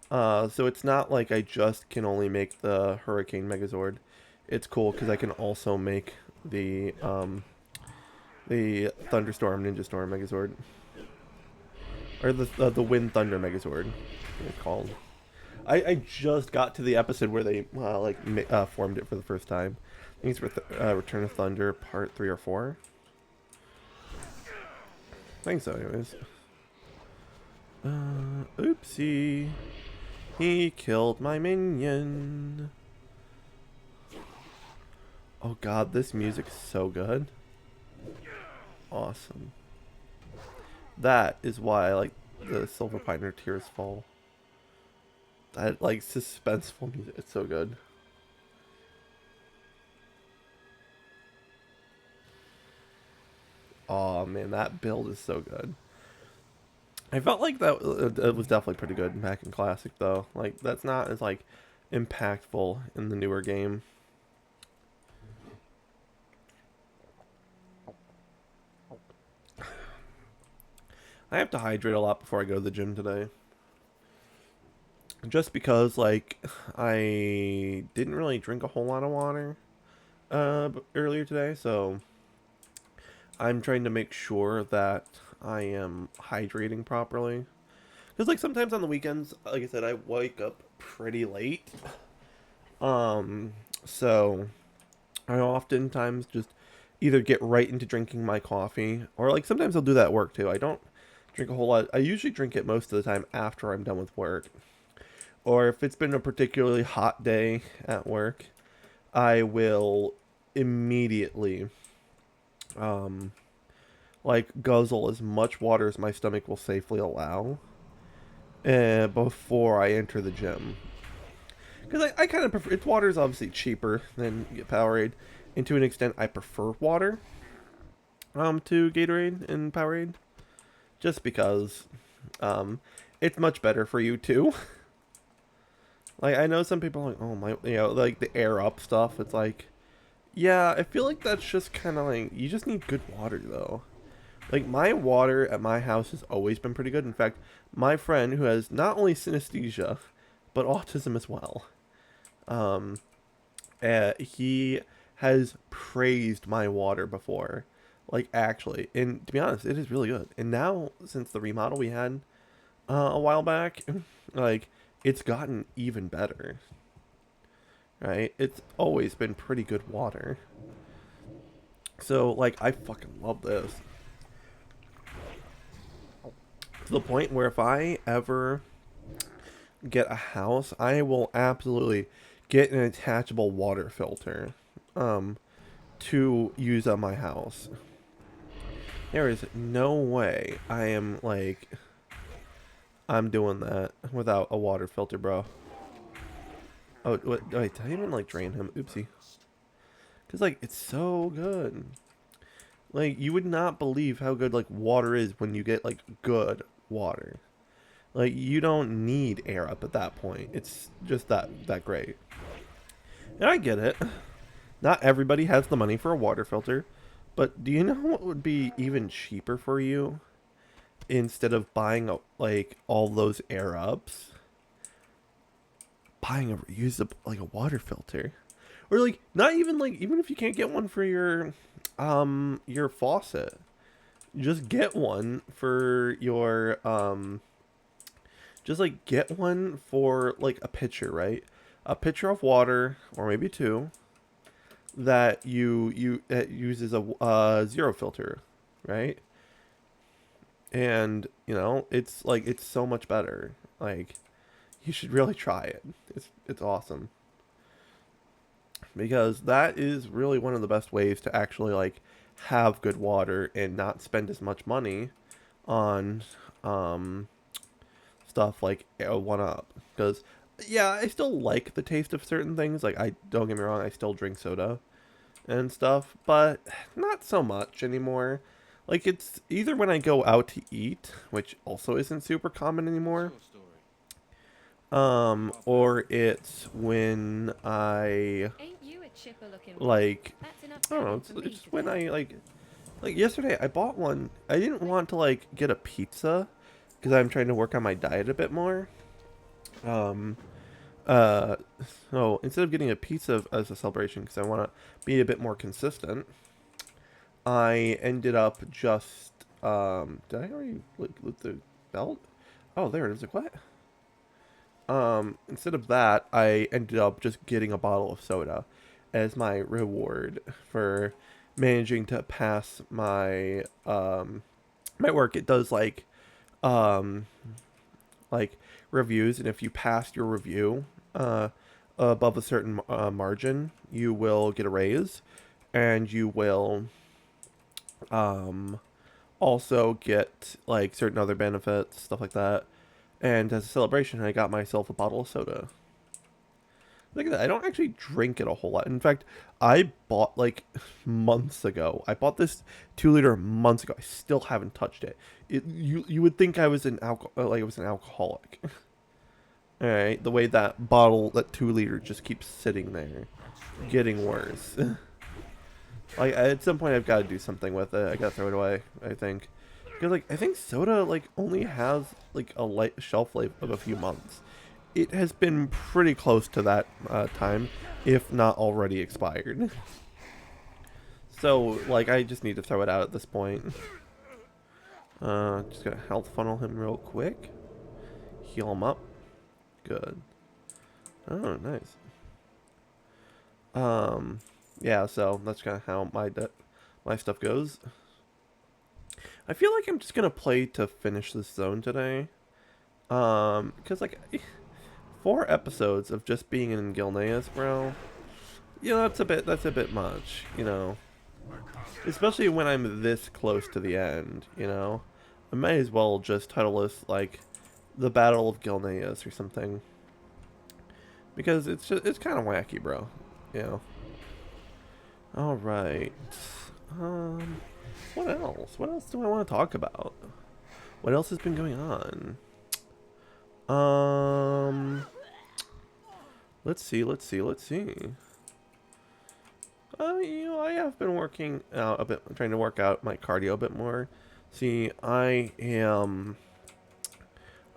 So it's not like I just can only make the Hurricane Megazord. It's cool because I can also make the Thunderstorm Ninja Storm Megazord, or the Wind Thunder Megazord, it's called. I just got to the episode where they formed it for the first time. I think it's Return of Thunder Part 3 or 4. I think so, anyways. Oopsie. He killed my minion. Oh god, this music is so good. Awesome. That is why I like the Silver Pioneer Tears Fall. That, like, suspenseful music. It's so good. Oh man, that build is so good. I felt like that it was definitely pretty good back in Classic, though. Like, that's not as, like, impactful in the newer game. I have to hydrate a lot before I go to the gym today. Just because, like, I didn't really drink a whole lot of water earlier today, so I'm trying to make sure that I am hydrating properly. Because, like, sometimes on the weekends, like I said, I wake up pretty late. So I oftentimes just either get right into drinking my coffee, or, like, sometimes I'll do that at work, too. I don't drink a whole lot. I usually drink it most of the time after I'm done with work. Or if it's been a particularly hot day at work, I will immediately, like, guzzle as much water as my stomach will safely allow before I enter the gym. Because I kind of prefer... Water is obviously cheaper than Powerade. And to an extent, I prefer water to Gatorade and Powerade. Just because it's much better for you, too. Like, I know some people are like, oh my, you know, like the air up stuff. It's like, yeah, I feel like that's just kind of like, you just need good water, though. Like, my water at my house has always been pretty good. In fact, my friend who has not only synesthesia, but autism as well, he has praised my water before. Like, actually. And to be honest, it is really good. And now, since the remodel we had a while back, like, it's gotten even better. Right? It's always been pretty good water. So, like, I fucking love this. To the point where if I ever get a house, I will absolutely get an attachable water filter to use on my house. There is no way I'm doing that without a water filter, bro. Oh, wait, did I even, like, drain him? Oopsie. Because, like, it's so good. Like, you would not believe how good, like, water is when you get, like, good water. Like, you don't need air up at that point. It's just that great. And I get it. Not everybody has the money for a water filter. But do you know what would be even cheaper for you? Instead of buying like all those air ups, buying a reusable like a water filter, or like not even like even if you can't get one for your faucet, just get one for your just like get one for like a pitcher, right? A pitcher of water or maybe two that that uses a zero filter, right? And you know it's like it's so much better. Like you should really try it. It's awesome because that is really one of the best ways to actually like have good water and not spend as much money on um stuff like a one up. Because yeah, I still like the taste of certain things. Like I don't get me wrong, I still drink soda and stuff, but not so much anymore. Like it's either when I go out to eat, which also isn't super common anymore, or it's when I Ain't you a chipper looking boy? like That's enough I don't know, begging for me it's just when today. I like yesterday I bought one. I didn't want to like get a pizza because I'm trying to work on my diet a bit more. Um uh so instead of getting a pizza as a celebration because I want to be a bit more consistent, I ended up just did I already loot the belt? Oh, there it is. Like what? Instead of that, I ended up just getting a bottle of soda as my reward for managing to pass my work. It does um like reviews, and if you pass your review above a certain margin, you will get a raise, and you will um also get like certain other benefits, stuff like that. And as a celebration, I got myself a bottle of soda. Look at that. I don't actually drink it a whole lot. In fact, I bought like months ago. I bought this 2 liter months ago. I still haven't touched it. You would think I was an like I was an alcoholic. All right, the way that bottle, that 2 liter, just keeps sitting there, getting worse. Like at some point, I've got to do something with it. I gotta throw it away. I think, because like I think soda like only has like a light shelf life of a few months. It has been pretty close to that time, if not already expired. So like I just need to throw it out at this point. Just gonna health funnel him real quick, heal him up. Good. Oh, nice. Um, yeah. So that's kind of how my stuff goes. I feel like I'm just gonna play to finish this zone today. Because like 4 episodes of just being in Gilneas, bro. You know, that's a bit much, you know. Especially when I'm this close to the end, you know. I might as well just title this like the Battle of Gilneas or something. Because it's kind of wacky, bro. You know. All right. Um what else? What else do I want to talk about? What else has been going on? Um let's see, let's see, let's see. You know, I have been working out a bit, trying to work out my cardio a bit more. See, I am,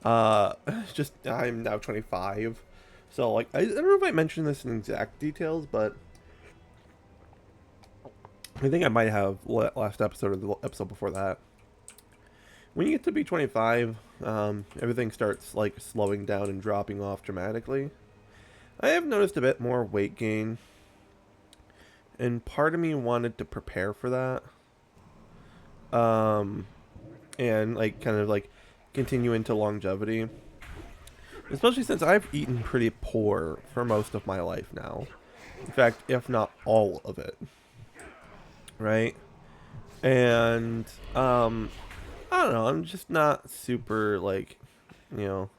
uh, I'm now 25. So, like, I don't know if I mentioned this in exact details, but I think I might have last episode or the episode before that. When you get to be 25, everything starts, like, slowing down and dropping off dramatically. I have noticed a bit more weight gain, and part of me wanted to prepare for that. Um, and like kind of like continue into longevity. Especially since I've eaten pretty poor for most of my life now. In fact, if not all of it. Right? And I don't know, I'm just not super like, you know,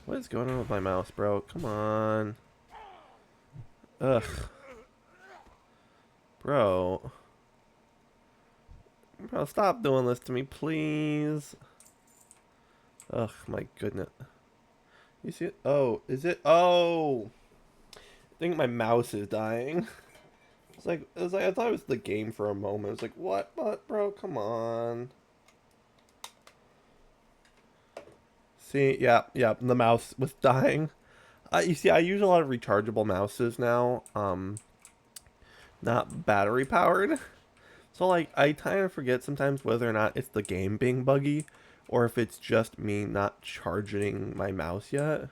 what is going on with my mouse, bro? Come on. Ugh. Bro. Bro, stop doing this to me, please. Ugh, my goodness. You see it? Oh, is it? Oh! I think my mouse is dying. It was like I thought it was the game for a moment. It's like, what? But bro, come on. See, yeah, the mouse was dying. You see, I use a lot of rechargeable mouses now. Not battery powered. So like, I kind of forget sometimes whether or not it's the game being buggy, or if it's just me not charging my mouse yet.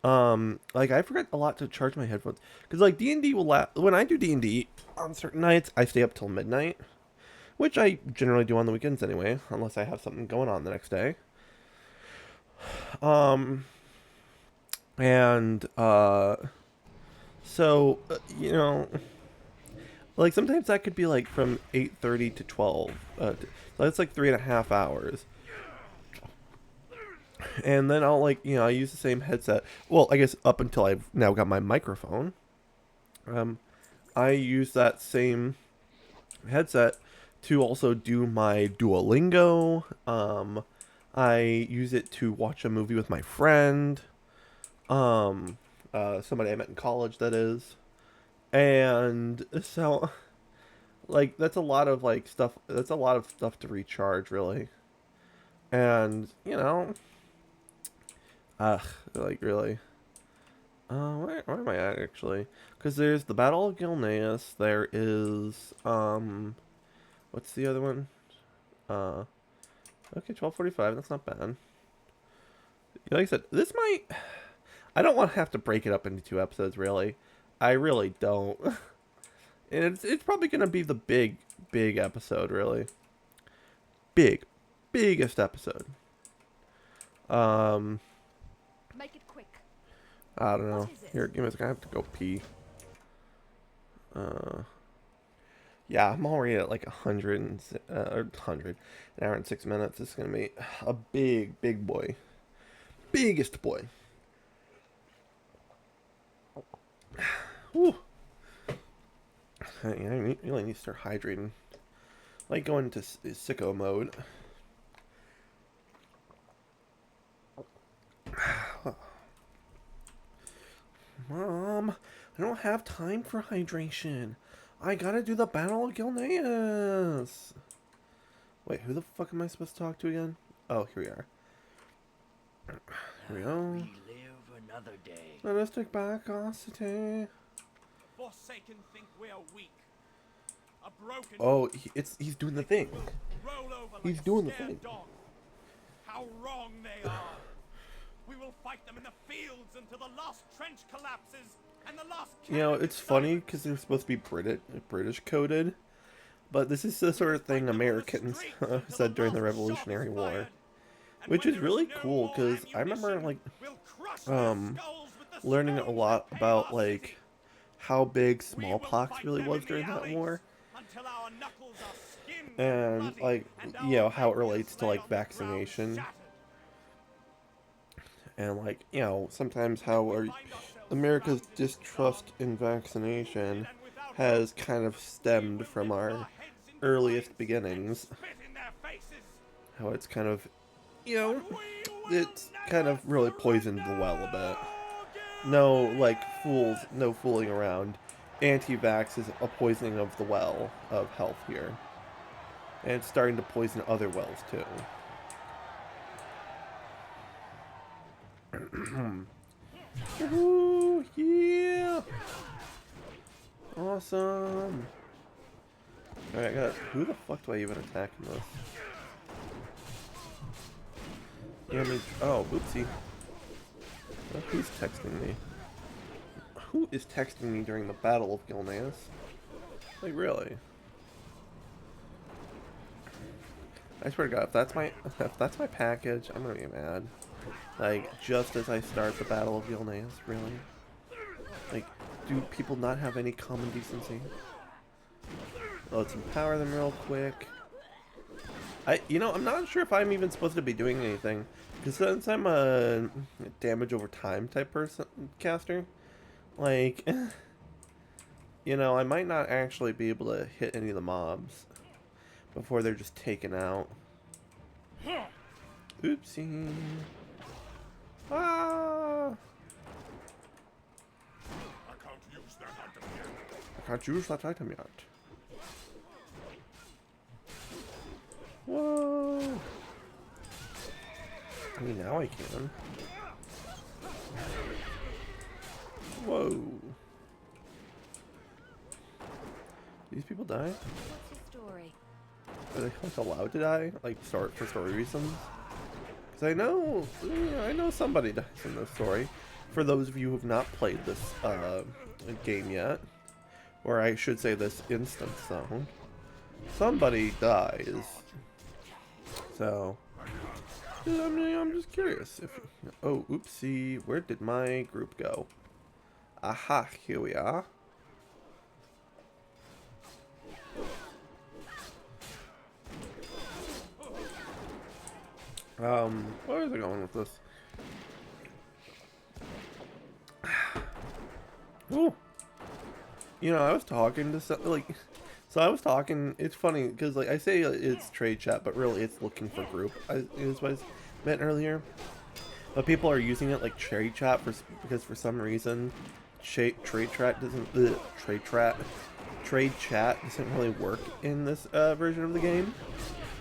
Like I forget a lot to charge my headphones because like D&D will when I do D&D on certain nights, I stay up till midnight, which I generally do on the weekends anyway, unless I have something going on the next day. Um, and so you know, like sometimes that could be like from 8:30 to 12. So that's like 3.5 hours. And then I'll like I use the same headset. Well, I guess up until I've now got my microphone. Um, I use that same headset to also do my Duolingo. I use it to watch a movie with my friend. Um, Somebody I met in college, that is. And so, like, that's a lot of like stuff. That's a lot of stuff to recharge, really. And ugh, like really. Where am I at actually? Because there's the Battle of Gilneas. There is what's the other one? Uh, okay, 12:45. That's not bad. Like I said, this might. I don't want to have to break it up into 2 episodes. Really, I really don't. And it's probably gonna be the big episode. Really, biggest episode. Um, Make it quick. I don't know. What is it? Here, give me a second. I have to go pee. Yeah, I'm already at like 100, an hour and 6 minutes. It's gonna be a big boy, biggest boy. Whew. I really need to start hydrating. Like going into sicko mode. Mom, I don't have time for hydration. I gotta do the Battle of Gilneas. Wait, who the fuck am I supposed to talk to again? Oh, here we are. Here we go. Relive another day. Let us take back our city. The Forsaken think we are weak. A broken Oh, he's doing the thing. roll over like He's a doing the scared thing. dog. How wrong they are. We will fight them in the fields until the last trench collapses and the last. It's funny because they're supposed to be British coded, but this is the sort of thing Americans said during the Revolutionary War, which is really cool because I remember like learning a lot about like how big smallpox really was during that war, and like how it relates to like vaccination. And like sometimes how America's distrust in vaccination has kind of stemmed from our earliest beginnings. How it's kind of it's kind of really poisoned the well a bit. No no fooling around. Anti-vax is a poisoning of the well of health here, and it's starting to poison other wells too. Ooh, yeah! Awesome! Alright, I got. Who the fuck do I even attack in this? Oh, oopsie. Who's texting me? Who is texting me during the Battle of Gilneas? Like, really? I swear to God, if that's my package, I'm gonna be mad. Like, just as I start the Battle of Gilneas, really? Like, do people not have any common decency? Let's empower them real quick. I'm not sure if I'm even supposed to be doing anything. Because since I'm a damage over time type caster, like, I might not actually be able to hit any of the mobs before they're just taken out. Oopsie. Ah! I can't use that item yet. I can't use that item yet. Whoa. I mean, now I can. Whoa. These people die? What's your story? Are they like allowed to die? Like for story reasons? Because I know somebody dies in this story. For those of you who have not played this game yet, or I should say this instance zone, somebody dies. So, I'm just curious if. Oh, oopsie! Where did my group go? Aha! Here we are. Where is it going with this? Ooh. You know, I was talking to so I was talking, it's funny, because, like, I say it's trade chat, but really it's looking for group, is what I meant earlier. But people are using it like trade chat because for some reason, trade chat doesn't really work in this version of the game.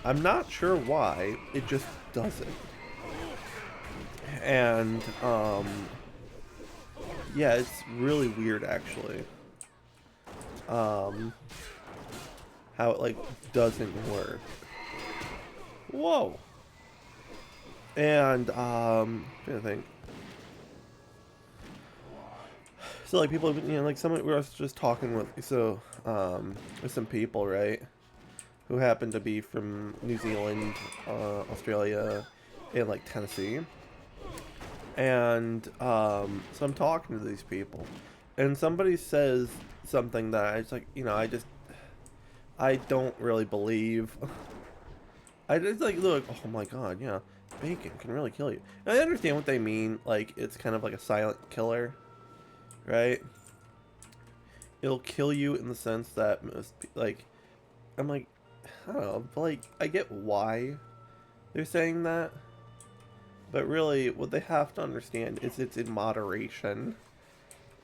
I'm not sure why, it just doesn't. And, yeah, it's really weird, actually. How it, like, doesn't work. Whoa! And, I'm trying to think. So, like, people, you know, like, someone, we were just talking with, with some people, right? Who happen to be from New Zealand, Australia, and, like, Tennessee. And, so I'm talking to these people. And somebody says something that I just, like, you know, I don't really believe. I just, like, look, oh my god, yeah, bacon can really kill you. And I understand what they mean, like, it's kind of like a silent killer, right? It'll kill you in the sense that, like, I'm like, I don't know, but, like, I get why they're saying that. But really, what they have to understand is it's in moderation.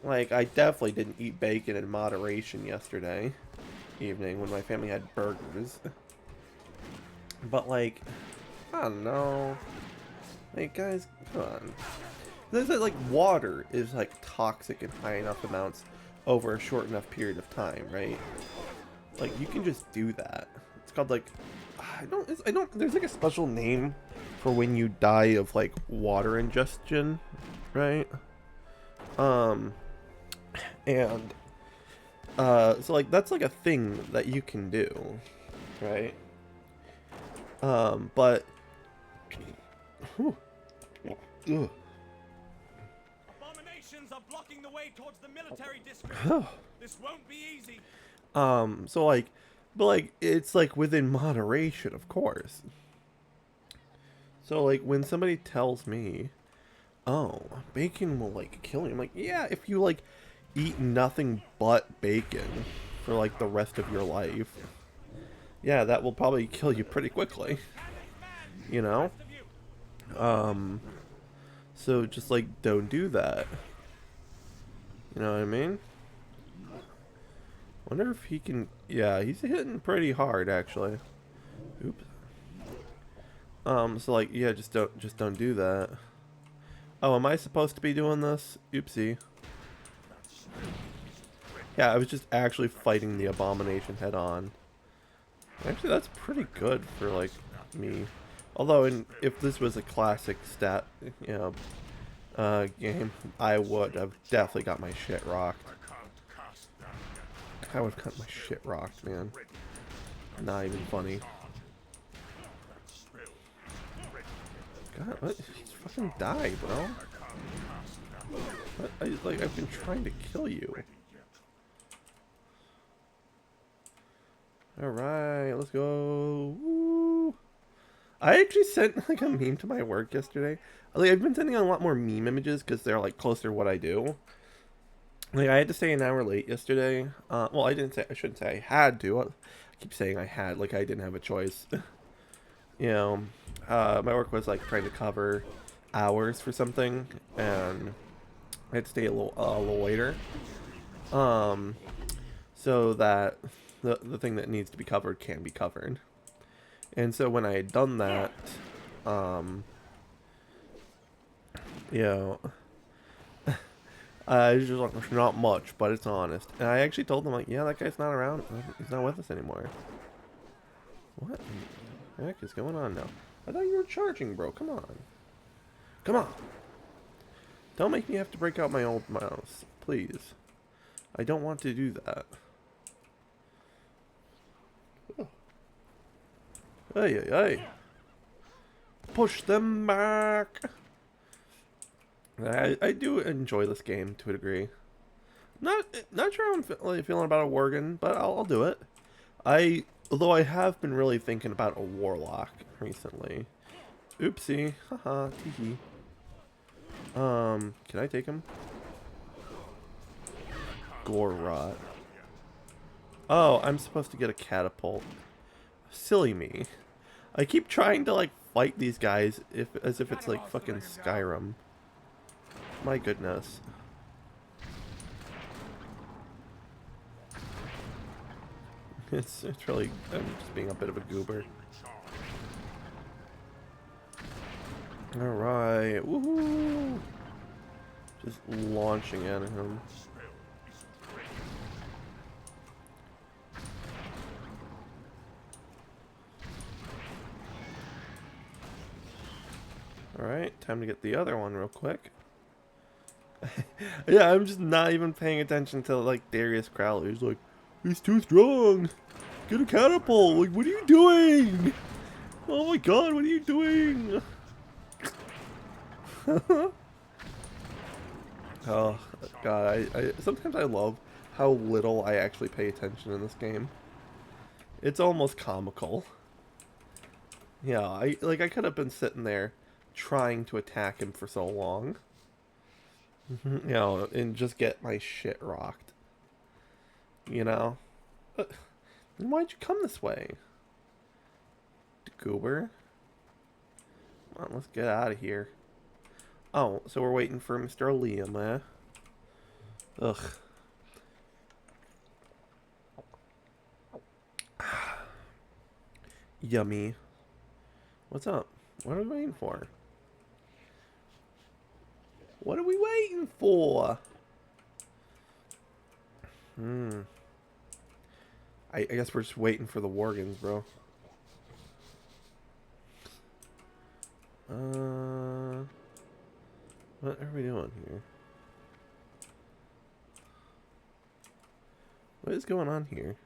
Like, I definitely didn't eat bacon in moderation yesterday evening when my family had burgers. But, like, I don't know. Like, guys, come on. There's like water is like toxic in high enough amounts over a short enough period of time, right? Like, you can just do that. It's called, like, I don't, there's like a special name for when you die of, like, water ingestion, right? And, so, like, that's, like, a thing that you can do, right? But, whew, ugh. Abominations are blocking the way towards the military district. This won't be easy. So, like, but, like, it's, like, within moderation, of course. So, like, when somebody tells me, oh, bacon will, like, kill you, I'm like, yeah, if you, like, eat nothing but bacon for, like, the rest of your life, yeah, that will probably kill you pretty quickly, you know? So just, like, don't do that. You know what I mean? Wonder if he can, yeah, he's hitting pretty hard, actually. Oops. So, like, yeah, just don't do that. Oh, am I supposed to be doing this? Oopsie. Yeah, I was just actually fighting the abomination head on. Actually, that's pretty good for, like, me. Although, if this was a classic stat, you know, game, I would have definitely got my shit rocked. I would have got my shit rocked, man. Not even funny. God, what? Just fucking die, bro. What? I've been trying to kill you. Alright, let's go. Woo. I actually sent, like, a meme to my work yesterday. Like, I've been sending a lot more meme images because they're, like, closer to what I do. Like, I had to stay an hour late yesterday. Well, I shouldn't say I had to. I keep saying I had, like I didn't have a choice. You know, my work was, like, trying to cover hours for something, and I had to stay a little later. so that the thing that needs to be covered can be covered. And so when I had done that, you know, it's just like, not much, but it's honest. And I actually told them, like, yeah, that guy's not around. He's not with us anymore. What the heck is going on now? I thought you were charging, bro. Come on. Come on. Don't make me have to break out my old mouse. Please. I don't want to do that. Oh. Hey, hey, hey. Push them back. I do enjoy this game to a degree. Not sure how I'm really feeling about a Worgen, but I'll do it. Although I have been really thinking about a Warlock recently. Oopsie. Haha. Teehee. Can I take him? Gore rot. Oh, I'm supposed to get a catapult. Silly me. I keep trying to like fight these guys as if it's like fucking Skyrim. My goodness. It's really, I'm just being a bit of a goober. Alright, woohoo! Just launching at him. Alright, time to get the other one real quick. Yeah, I'm just not even paying attention to like Darius Crowley. He's like, he's too strong. Get a catapult. Like, what are you doing? Oh my god, what are you doing? Oh god, I sometimes I love how little I actually pay attention in this game. It's almost comical. Yeah, I could have been sitting there trying to attack him for so long. You know, and just get my shit rocked. You know? Then why'd you come this way? Goober? Come on, let's get out of here. Oh, so we're waiting for Mr. Liam, eh? Ugh. Yummy. What's up? What are we waiting for? What are we waiting for? I guess we're just waiting for the Worgens, bro. What are we doing here? What is going on here?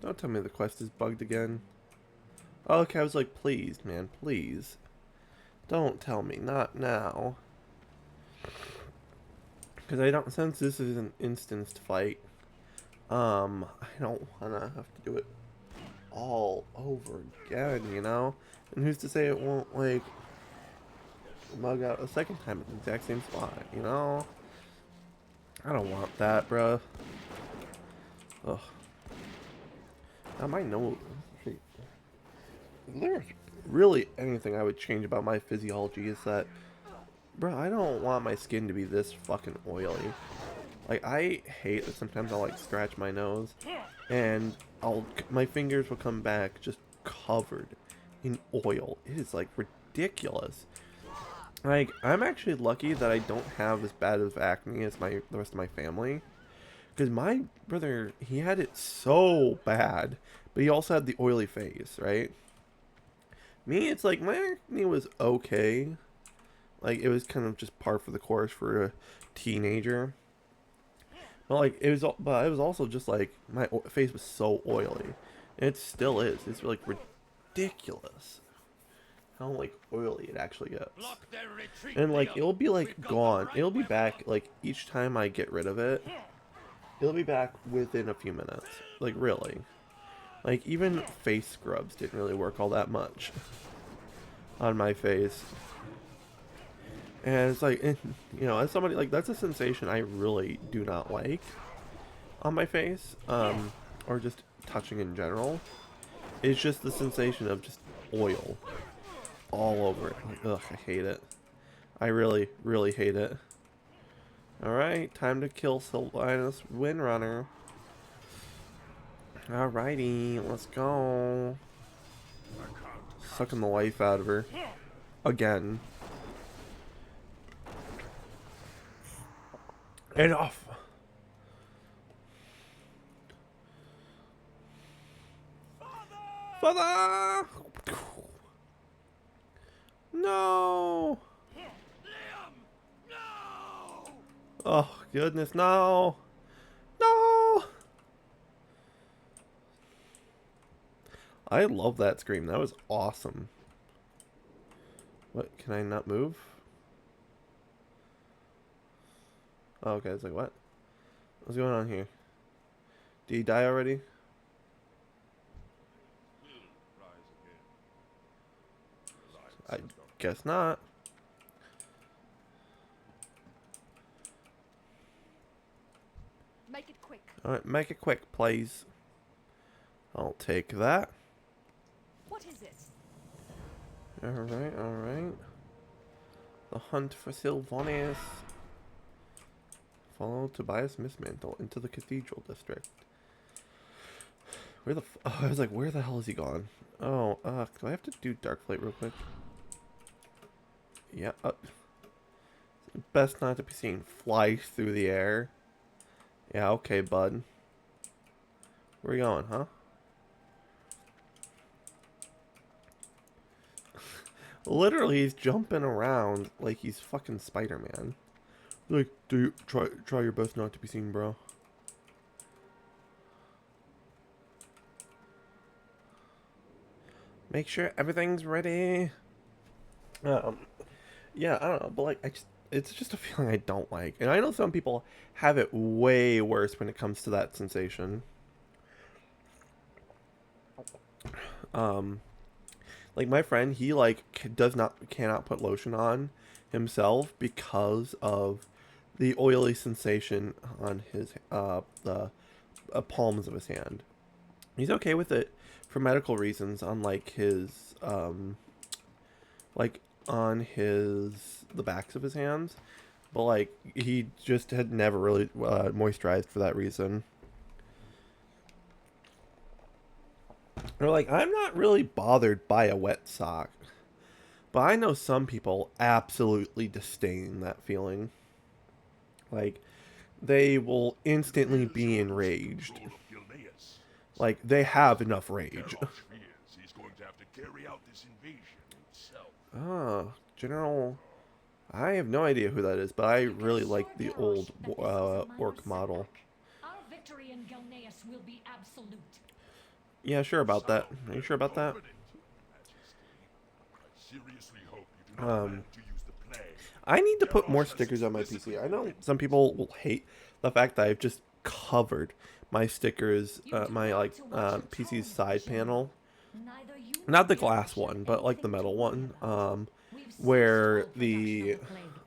Don't tell me the quest is bugged again. Oh, okay, I was like, please, man, please. Don't tell me, not now. Because I don't, since this is an instanced fight, I don't wanna have to do it all over again, you know? And who's to say it won't, like, bug out a second time at the exact same spot, you know? I don't want that, bruh. Ugh. Now my nose. If there's really anything I would change about my physiology is that, bro, I don't want my skin to be this fucking oily. Like, I hate that sometimes I'll like scratch my nose and my fingers will come back just covered in oil. It is like ridiculous. Like, I'm actually lucky that I don't have as bad of acne as the rest of my family. Because my brother, he had it so bad, but he also had the oily face, right? Me, it's like, my acne was okay. Like, it was kind of just par for the course for a teenager. But, like, it was also just, like, my face was so oily. And it still is. It's, like, ridiculous how, like, oily it actually gets. And, like, it'll be, like, gone. It'll be back, like, each time I get rid of it. It'll be back within a few minutes. Like, really. Like, even face scrubs didn't really work all that much on my face. And it's like, you know, as somebody, like, that's a sensation I really do not like on my face. Or just touching in general. It's just the sensation of just oil all over it. Like, ugh, I hate it. I really, really hate it. Alright, time to kill Sylvanus Windrunner. Alrighty, let's go. Sucking the life out of her. Again. Enough! Father! No! Liam! No! Oh, goodness, no! No! I love that scream. That was awesome. What? Can I not move? Oh, okay. It's like, what? What's going on here? Did he die already? I guess not. Make it quick. Alright, make it quick, please. I'll take that. What is it? Alright, alright. The hunt for Sylvanus. Follow Tobias Mistmantle into the Cathedral District. Where the oh, I was like, where the hell is he gone? Oh, do I have to do Darkflight real quick? Yeah, best not to be seen. Fly through the air. Yeah, okay, bud. Where are you going, huh? Literally, he's jumping around like he's fucking Spider-Man. Like, do you try your best not to be seen, bro. Make sure everything's ready. Yeah, I don't know, but like, it's just a feeling I don't like, and I know some people have it way worse when it comes to that sensation. Like my friend, he like cannot put lotion on himself because of the oily sensation on his the palms of his hand. He's okay with it for medical reasons, on like his like on the backs of his hands, but like he just had never really moisturized for that reason. Or like, I'm not really bothered by a wet sock, but I know some people absolutely disdain that feeling. Like, they will instantly be enraged. Like, they have enough rage. He's going to have to carry out this invasion himself. Ah, General... I have no idea who that is, but I really like the old orc model. Our victory in Gilneas will be absolute. Yeah, sure about that. Are you sure about that? I need to put more stickers on my PC. I know some people will hate the fact that I've just covered my stickers, my like PC's side panel. Not the glass one, but like the metal one, where the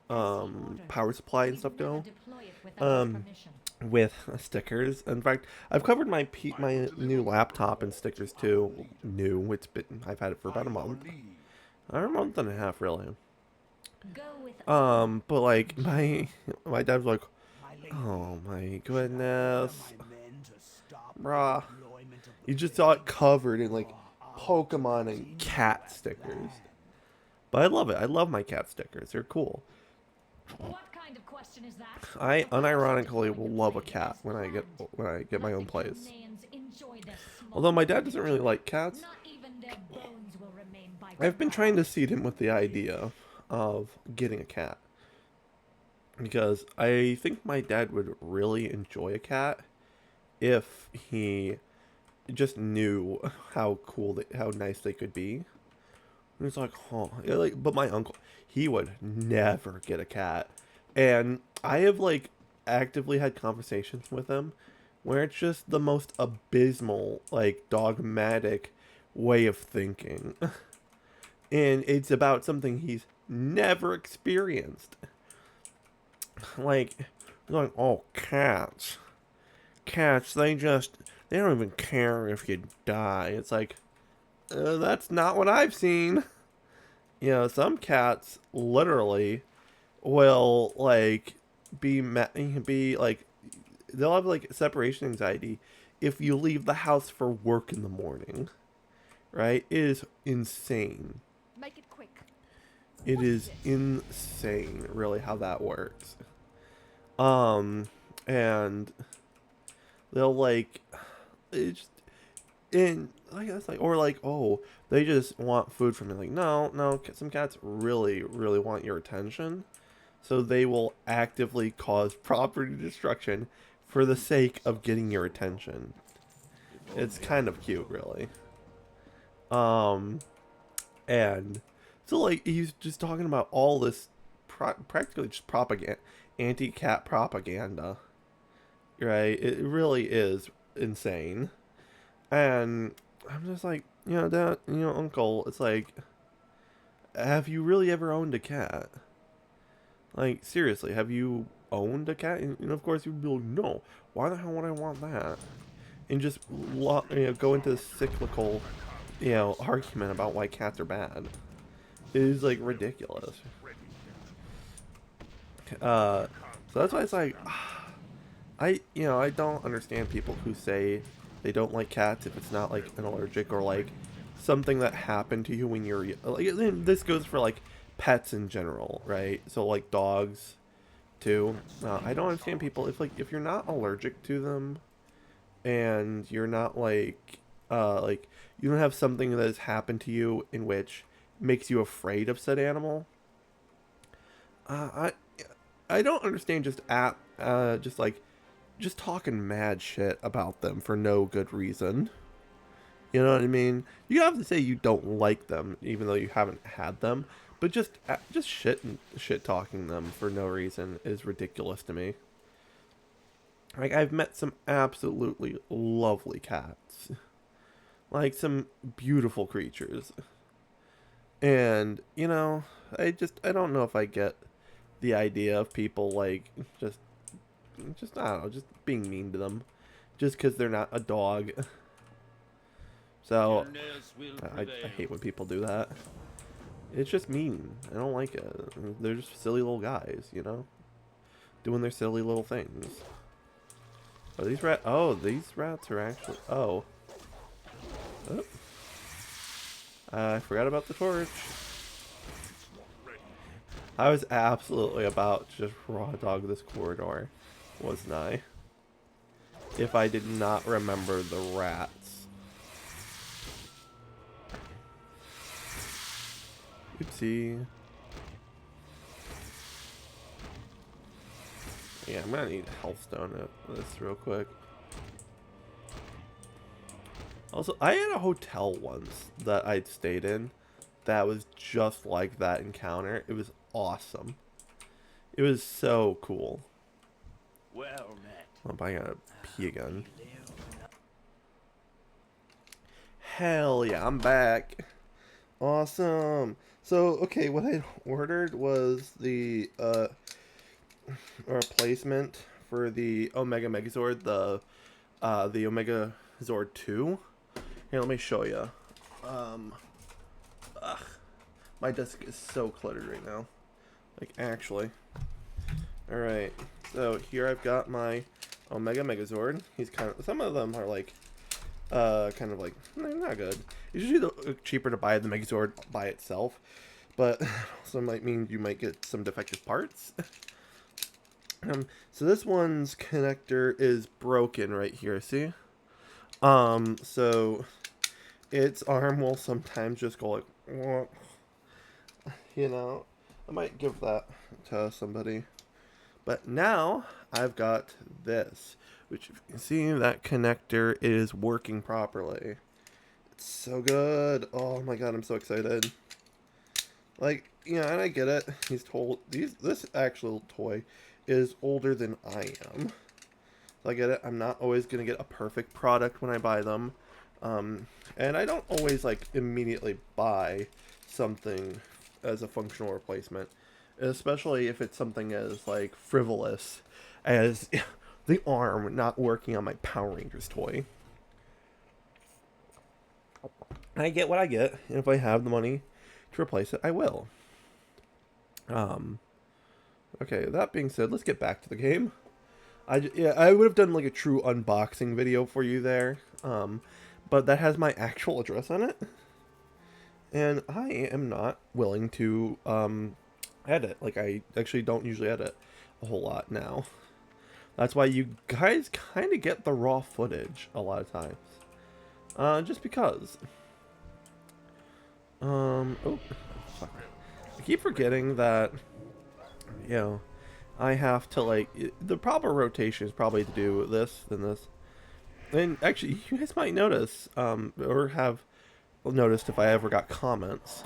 power supply and stuff go. With stickers. In fact, I've covered my new laptop in stickers too. New, I've had it for about a month. A month and a half, really. But like my dad was like, oh my goodness, bruh. You just saw it covered in like Pokemon and cat stickers. But I love it. I love my cat stickers. They're cool. What kind of question is that? I unironically will love a cat when I get my own place. Although my dad doesn't really like cats. I've been trying to seed him with the idea of getting a cat, because I think my dad would really enjoy a cat if he just knew how cool how nice they could be. And it's like, huh. Like, but my uncle, he would never get a cat. And I have, like, actively had conversations with him where it's just the most abysmal, like, dogmatic way of thinking. And it's about something he's never experienced. Like, oh, cats. Cats, they don't even care if you die. It's like, that's not what I've seen. You know, some cats literally will like be like they'll have like separation anxiety if you leave the house for work in the morning. Right? It is insane. Make it quick. It What is is this? insane, really, how that works. And they'll like, it's and I guess like, or like, oh, they just want food from you. Like, no, no, some cats really, really want your attention, so they will actively cause property destruction for the sake of getting your attention. It's kind of cute, really. Um, and so like he's just talking about all this practically just propaganda, anti-cat propaganda, right? It really is insane. And I'm just like, you know, dad, you know, uncle, it's like, have you really ever owned a cat? Like, seriously, have you owned a cat? And of course you'd be like, no, why the hell would I want that? And just go into this cyclical, argument about why cats are bad. It is like ridiculous. So that's why it's like, I don't understand people who say they don't like cats if it's not like an allergic or like something that happened to you when you're like. This goes for like pets in general, right? So like dogs too. I don't understand people if you're not allergic to them and you're not like you don't have something that has happened to you in which makes you afraid of said animal. I don't understand just talking mad shit about them for no good reason. You know what I mean? You have to say you don't like them even though you haven't had them, but just shit talking them for no reason is ridiculous to me. Like I've met some absolutely lovely cats. Like some beautiful creatures. And, I don't know if I get the idea of people like just I don't know, just being mean to them just because they're not a dog. So I hate when people do that. It's just mean. I don't like it. They're just silly little guys, doing their silly little things. Are these rats? Oh, these rats are actually. Oh. Oh. I forgot about the torch. I was absolutely about to just raw dog this corridor, wasn't I? If I did not remember the rats. Oopsie. Yeah, I'm gonna need health stone at this real quick. Also, I had a hotel once that I'd stayed in that was just like that encounter. It was awesome. It was so cool. Well met. Oh, I gotta pee again. Hell yeah, I'm back. Awesome. So, okay, what I ordered was the replacement for the Omega Megazord, the Omega Zord 2. Here, let me show you. My desk is so cluttered right now. Like, actually. Alright, so here I've got my Omega Megazord. He's some of them are like, kind of like, not good. It's usually cheaper to buy the Megazord by itself, but also might mean you might get some defective parts. So this one's connector is broken right here, see? So its arm will sometimes just go like, I might give that to somebody. But now I've got this, which if you can see, that connector is working properly. It's so good. Oh my god, I'm so excited. Like, and I get it. This actual toy is older than I am. So I get it. I'm not always going to get a perfect product when I buy them. And I don't always, like, immediately buy something as a functional replacement. Especially if it's something as, like, frivolous as the arm not working on my Power Rangers toy. I get what I get. And if I have the money to replace it, I will. Okay, that being said, let's get back to the game. I would have done like a true unboxing video for you there, but that has my actual address on it, and I am not willing to edit. Like, I actually don't usually edit a whole lot now. That's why you guys kind of get the raw footage a lot of times, just because. Oh, fuck. I keep forgetting that, you know, I have to, like, the proper rotation is probably to do this, then this. And actually, you guys might notice, or have noticed if I ever got comments,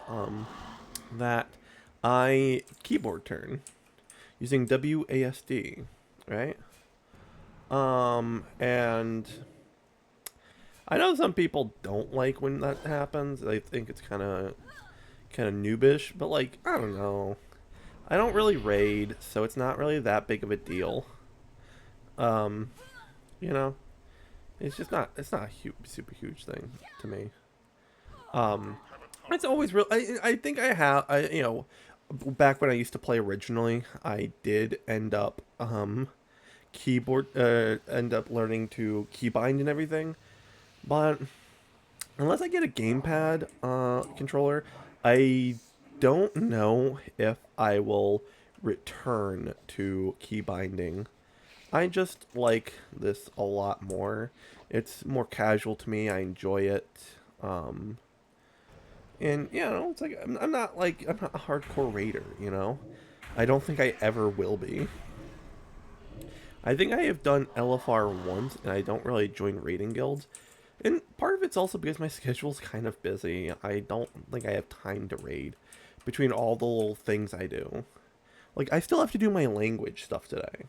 that I keyboard turn using WASD, right? And I know some people don't like when that happens. They think it's kind of noobish, but like, I don't know. I don't really raid, so it's not really that big of a deal. You know, it's not a super huge thing to me. It's always real. I think you know, back when I used to play originally, I did end up end up learning to keybind and everything, but unless I get a gamepad controller, I don't know if I will return to keybinding. I just like this a lot more. It's more casual to me. I enjoy it. And you know, it's like I'm not a hardcore raider. You know, I don't think I ever will be. I think I have done LFR once, and I don't really join raiding guilds. And part of it's also because my schedule's kind of busy. I don't think I have time to raid between all the little things I do. Like, I still have to do my language stuff today.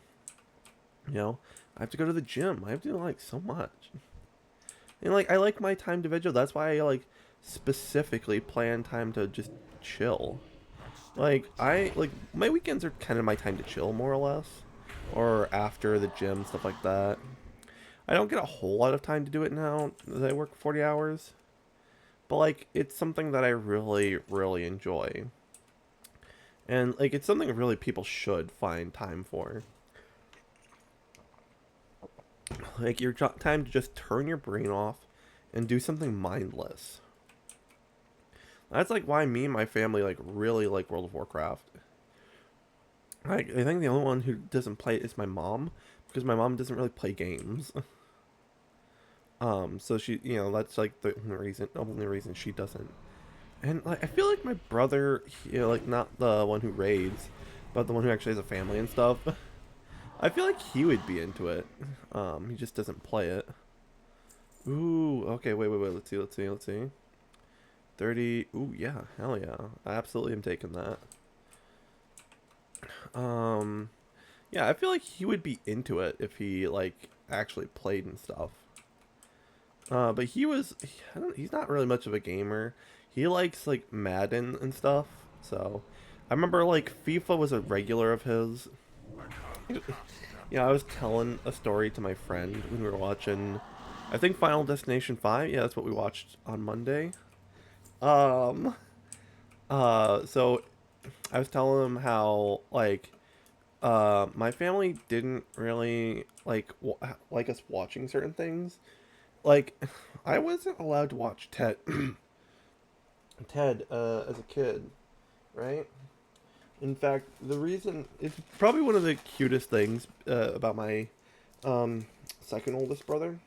You know, I have to go to the gym. I have to do, like, so much. And, like, I like my time to vigil. That's why I, like, specifically plan time to just chill. Like, my weekends are kind of my time to chill, more or less. Or after the gym, stuff like that. I don't get a whole lot of time to do it now that I work 40 hours. But, like, it's something that I really, really enjoy. And, like, it's something really people should find time for. Like, your time to just turn your brain off and do something mindless. That's, like, why me and my family, like, really like World of Warcraft. I think the only one who doesn't play it is my mom, because my mom doesn't really play games. So she, you know, that's like the only reason she doesn't. And like, I feel like my brother, you know, like not the one who raids, but the one who actually has a family and stuff. I feel like he would be into it. He just doesn't play it. Ooh, okay, wait, let's see. 30, ooh, yeah, hell yeah. I absolutely am taking that. Yeah, I feel like he would be into it if he, like, actually played and stuff. But he's not really much of a gamer. He likes, like, Madden and stuff, so. I remember, like, FIFA was a regular of his. Yeah, I was telling a story to my friend when we were watching, I think, Final Destination 5. Yeah, that's what we watched on Monday. So I was telling him how, like, my family didn't really like us watching certain things. Like, I wasn't allowed to watch Ted as a kid, right? In fact, the reason, it's probably one of the cutest things about my second oldest brother,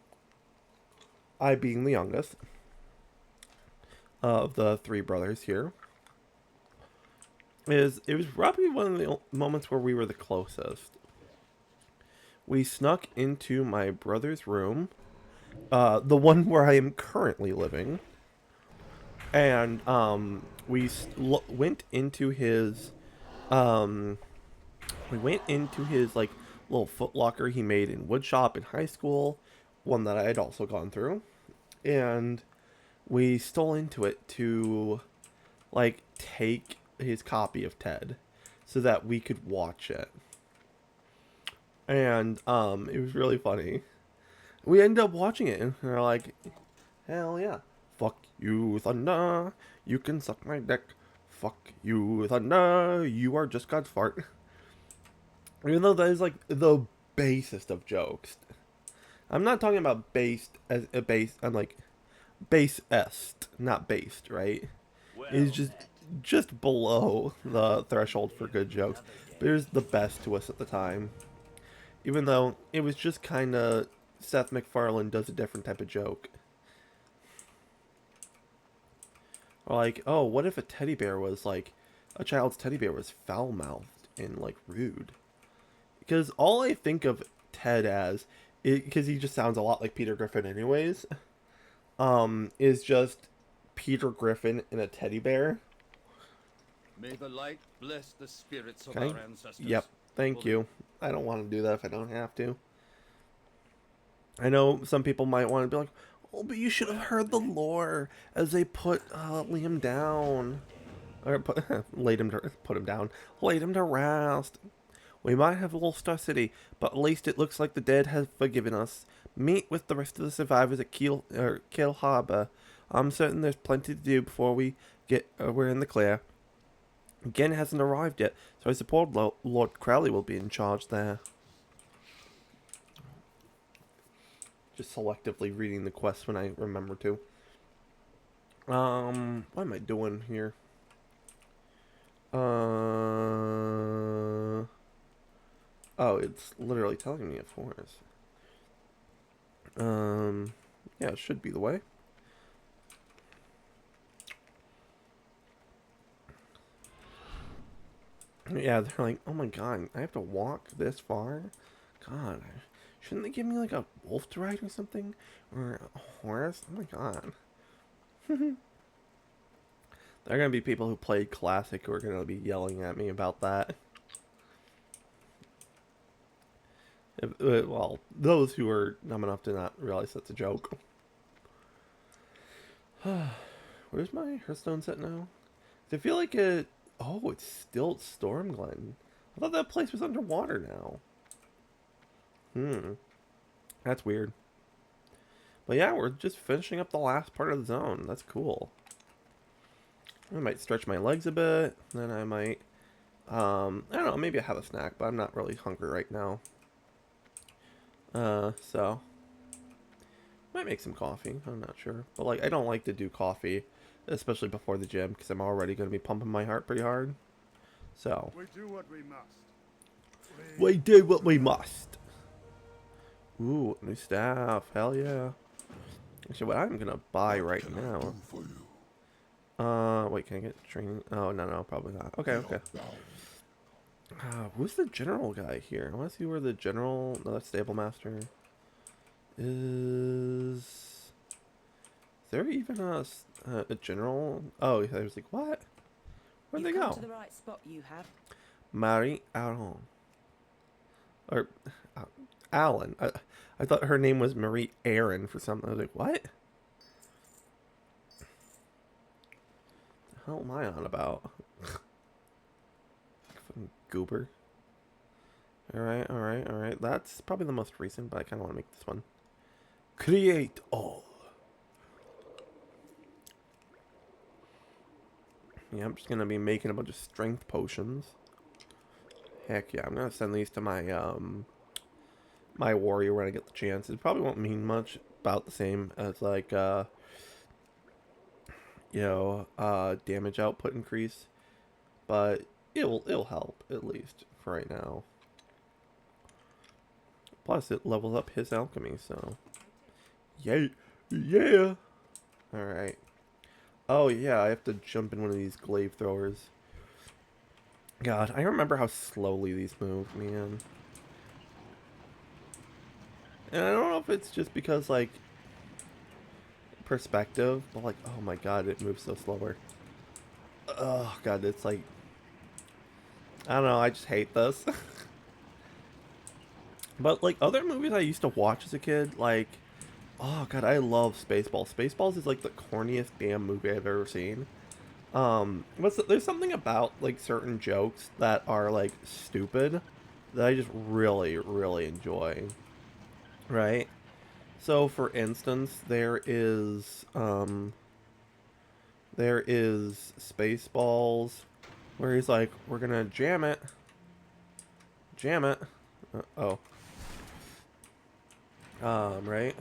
I being the youngest of the three brothers here, is it was probably one of the moments where we were the closest. We snuck into my brother's room, the one where I am currently living, and we went into his like little Foot Locker he made in woodshop in high school, one that I had also gone through, and we stole into it to like take his copy of Ted so that we could watch it. And it was really funny. We ended up watching it and we're like, hell yeah. Fuck you, Thunder. You can suck my dick. Fuck you, thunder. You are just God's fart. Even though that is like the basest of jokes. I'm not talking about based as a base. I'm like base-est, not based, right? Well It's met. just below the threshold for good jokes. But it was the best to us at the time. Even though it was just kind of Seth MacFarlane does a different type of joke. Or like, oh, what if a teddy bear was like, a child's teddy bear was foul-mouthed and like rude? Because all I think of Ted as, because he just sounds a lot like Peter Griffin anyways, is just Peter Griffin in a teddy bear. May the light bless the spirits of Okay. our ancestors. Yep. Thank you. I don't want to do that if I don't have to. I know some people might want to be like, oh, but you should have heard the lore as they put Liam down. Or put, put him down. Laid him to rest. We might have lost our city, but at least it looks like the dead have forgiven us. Meet with the rest of the survivors at Kiel Harbor. I'm certain there's plenty to do before we're in the clear. Gen hasn't arrived yet, so I suppose Lord Crowley will be in charge there. Just selectively reading the quest when I remember to. What am I doing here? Oh, it's literally telling me a forest. Yeah, it should be the way. Yeah, they're like, oh my god, I have to walk this far? God, shouldn't they give me like a wolf to ride or something? Or a horse? Oh my god. There are gonna be people who played Classic who are gonna be yelling at me about that. Well, those who are dumb enough to not realize that's a joke. Where's my Hearthstone set now? I feel like it... Oh, it's still at Stormglen. I thought that place was underwater now. That's weird. But yeah, we're just finishing up the last part of the zone. That's cool. I might stretch my legs a bit. Then I might... I don't know, maybe I have a snack, but I'm not really hungry right now. So... Might make some coffee. I'm not sure. But, like, I don't like to do coffee, especially before the gym, because I'm already going to be pumping my heart pretty hard. So... We do what we must. We do what we must. Ooh, new staff. Hell yeah. Actually, what I'm going to buy right now... wait, can I get training? Oh, no, probably not. Okay. Who's the general guy here? I want to see where the general... No, that's stable master. Is there even a general? Oh, I was like, what? Where'd they go? To the right spot, you have. Marie Aron. Or Alan. I thought her name was Marie Aaron for something. I was like, what? The hell am I on about? Fucking goober. Alright. That's probably the most recent, but I kind of want to make this one. Create all. Yeah, I'm just going to be making a bunch of strength potions. Heck yeah, I'm going to send these to my, my warrior when I get the chance. It probably won't mean much, about the same as, like, damage output increase. But it'll help, at least, for right now. Plus, it levels up his alchemy, so... Yeah! Alright. Oh, yeah, I have to jump in one of these glaive throwers. God, I remember how slowly these move, man. And I don't know if it's just because, like, perspective, but, like, oh my god, it moves so slower. Oh, god, it's like... I don't know, I just hate this. But, like, other movies I used to watch as a kid, like... Oh, God, I love Spaceballs. Spaceballs is, like, the corniest damn movie I've ever seen. There's something about, like, certain jokes that are, like, stupid that I just really, really enjoy. Right? So, for instance, there is, There is Spaceballs, where he's like, we're gonna jam it. Jam it. Oh. Right?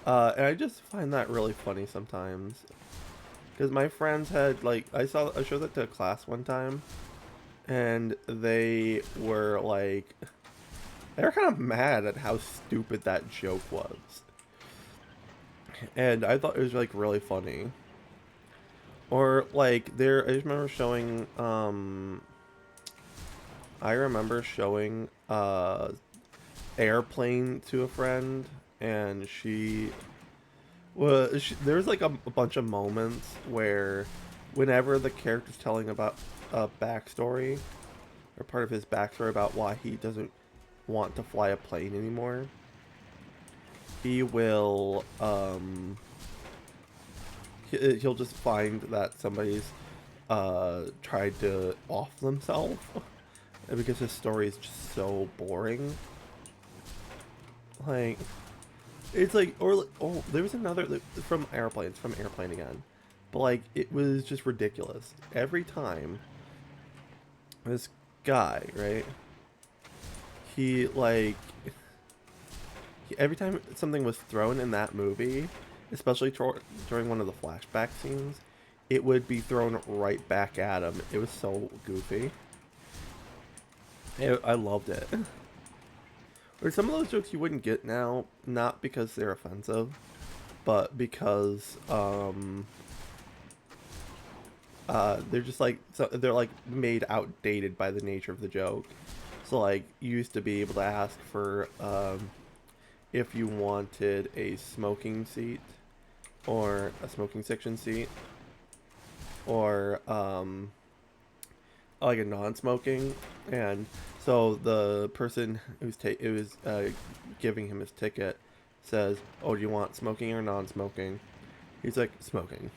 And I just find that really funny sometimes. Because my friends had, like, I showed that to a class one time. And they were, like, they were kind of mad at how stupid that joke was. And I thought it was, like, really funny. Or, like, I just remember showing, Airplane to a friend, and there was like a bunch of moments where whenever the character's telling about a backstory, or part of his backstory about why he doesn't want to fly a plane anymore, he will, he'll just find that somebody's, tried to off themselves, because his story is just so boring. Like, it's like, oh, there was another, from Airplane again. But, like, it was just ridiculous. Every time, this guy, right, he, like, every time something was thrown in that movie, especially during one of the flashback scenes, it would be thrown right back at him. It was so goofy. I loved it. Or some of those jokes you wouldn't get now, not because they're offensive, but because they're just like, they're like made outdated by the nature of the joke. So like, you used to be able to ask for if you wanted a smoking seat, or a smoking section seat, or like a non-smoking, and so the person who's giving him his ticket says, "Oh, do you want smoking or non-smoking?" He's like, "Smoking."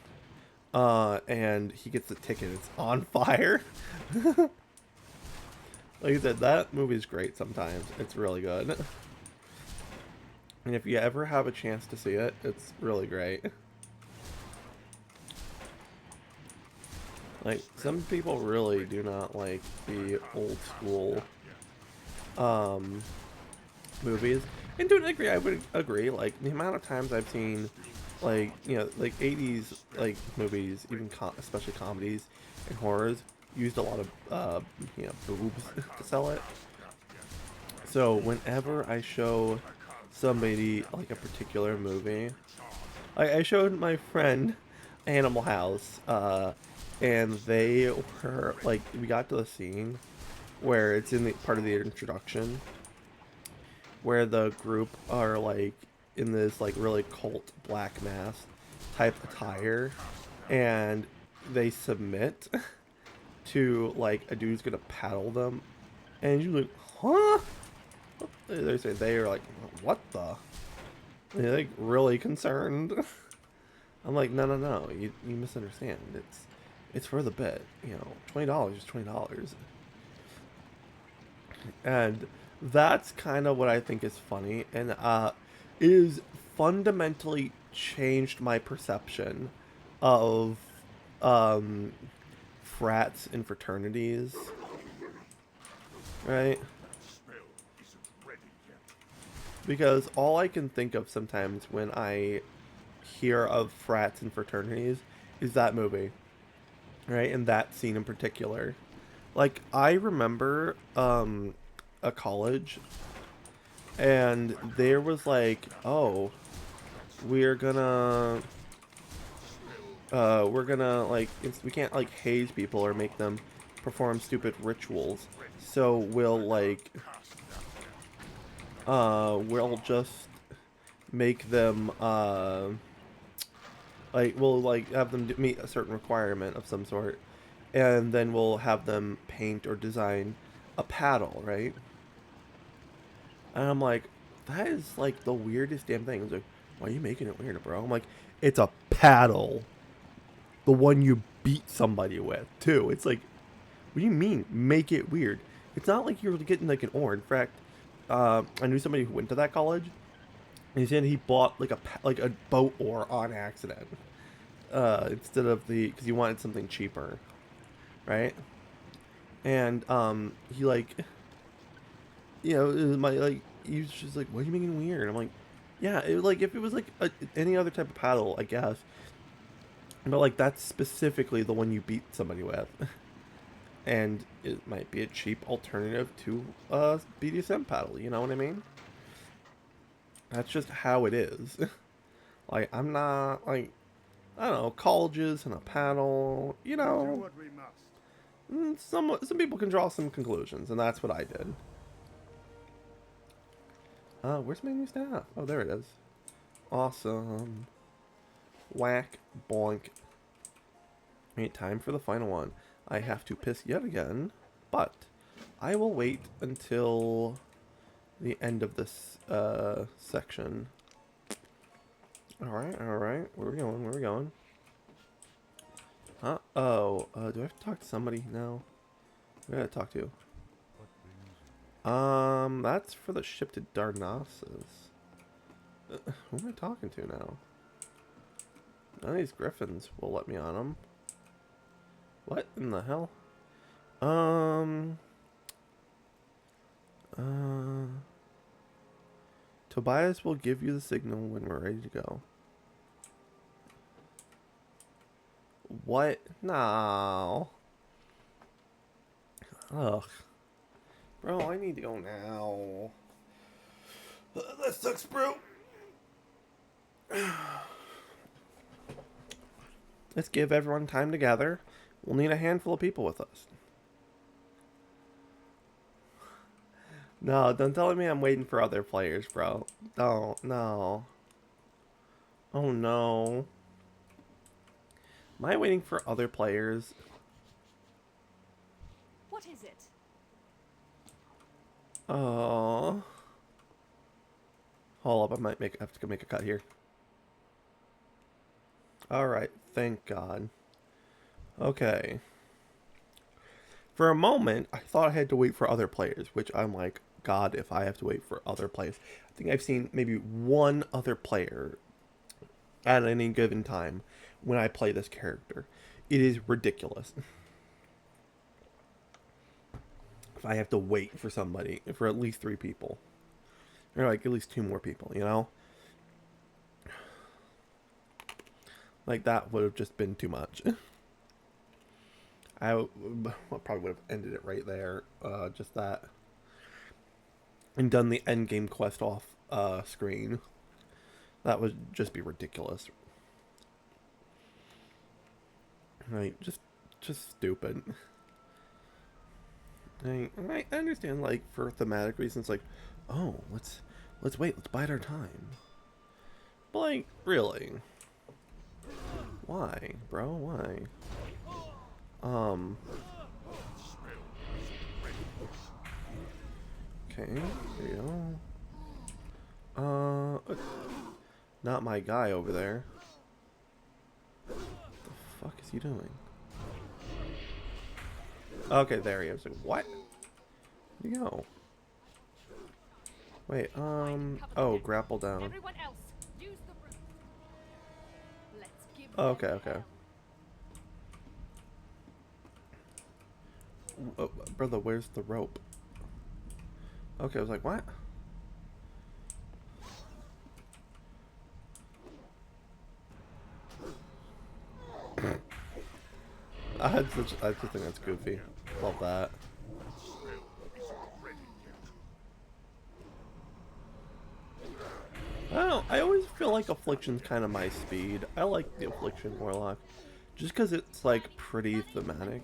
And he gets the ticket. It's on fire. Like I said, that movie's great sometimes. It's really good. And if you ever have a chance to see it, it's really great. Like, some people really do not like the old school movies. And to a degree, I would agree. Like, the amount of times I've seen, like, you know, like 80s, like, movies, even especially comedies and horrors, used a lot of, you know, boobs to sell it. So whenever I show somebody, like, a particular movie, I showed my friend Animal House, and they were, like, we got to the scene where it's in the part of the introduction, where the group are, like, in this, like, really cult black mass type attire, and they submit to, like, a dude's gonna paddle them, and you're like, huh? They are like, what the? And they're, like, really concerned. I'm like, no, you misunderstand. It's for the bit, you know. $20 is $20. And that's kind of what I think is funny, and it is fundamentally changed my perception of frats and fraternities, right? Because all I can think of sometimes when I hear of frats and fraternities is that movie, right? And that scene in particular. Like, I remember a college, and there was like, oh, we're gonna like, we can't like haze people or make them perform stupid rituals, so we'll just make them like, we'll like have them meet a certain requirement of some sort, and then we'll have them paint or design a paddle, right? And I'm like, that is like the weirdest damn thing. It's like, why are you making it weird, bro? I'm like, it's a paddle. The one you beat somebody with, too. It's like, what do you mean, make it weird? It's not like you're getting like an oar. In fact, I knew somebody who went to that college, He said he bought like a boat oar on accident, instead of because he wanted something cheaper, right? And he like, it was my like, he was just like, "What are you making weird?" I'm like, "Yeah, like if it was like any other type of paddle, I guess, but like that's specifically the one you beat somebody with." And it might be a cheap alternative to a BDSM paddle, you know what I mean? That's just how it is. Like, I'm not, like, I don't know, colleges and a paddle, What we must. some people can draw some conclusions, and that's what I did. Where's my new staff? Oh, there it is. Awesome. Whack, boink. Wait, time for the final one. I have to piss yet again, but I will wait until the end of this section. Alright, alright. Where are we going? Where are we going? Huh? Oh, do I have to talk to somebody now? Who do I gotta talk to? That's for the ship to Darnassus. Who am I talking to now? None of these griffins will let me on them. What in the hell? Tobias will give you the signal when we're ready to go. What? No. Ugh. Bro, I need to go now. That sucks, bro. Let's give everyone time to gather. We'll need a handful of people with us. No, don't tell me I'm waiting for other players, bro. Don't, no. Oh no. Am I waiting for other players? What is it? Oh. Hold up, I might have to make a cut here. Alright, thank God. Okay. For a moment, I thought I had to wait for other players, which I'm like, God, if I have to wait for other players. I think I've seen maybe one other player at any given time when I play this character. It is ridiculous. If I have to wait for somebody, for at least 3 people. Or like at least 2 more people, you know? Like that would have just been too much. I probably would have ended it right there. Just that. And done the end game quest off screen. That would just be ridiculous. Right, just stupid. I understand, like, for thematic reasons, like, oh, let's wait, let's bide our time. But, like, really? Why, bro? Why? Okay, there you go. Not my guy over there. What the fuck is he doing? Okay, there he is. Like, what? Where'd he go? Wait, oh, grapple down. Everyone else, use the rope. Let's give Oh, them okay. hell. Oh, brother, where's the rope? Okay, I was like, what? I just think that's goofy. Love that. I don't know, I always feel like Affliction's kind of my speed. I like the Affliction Warlock. Just because it's, like, pretty thematic.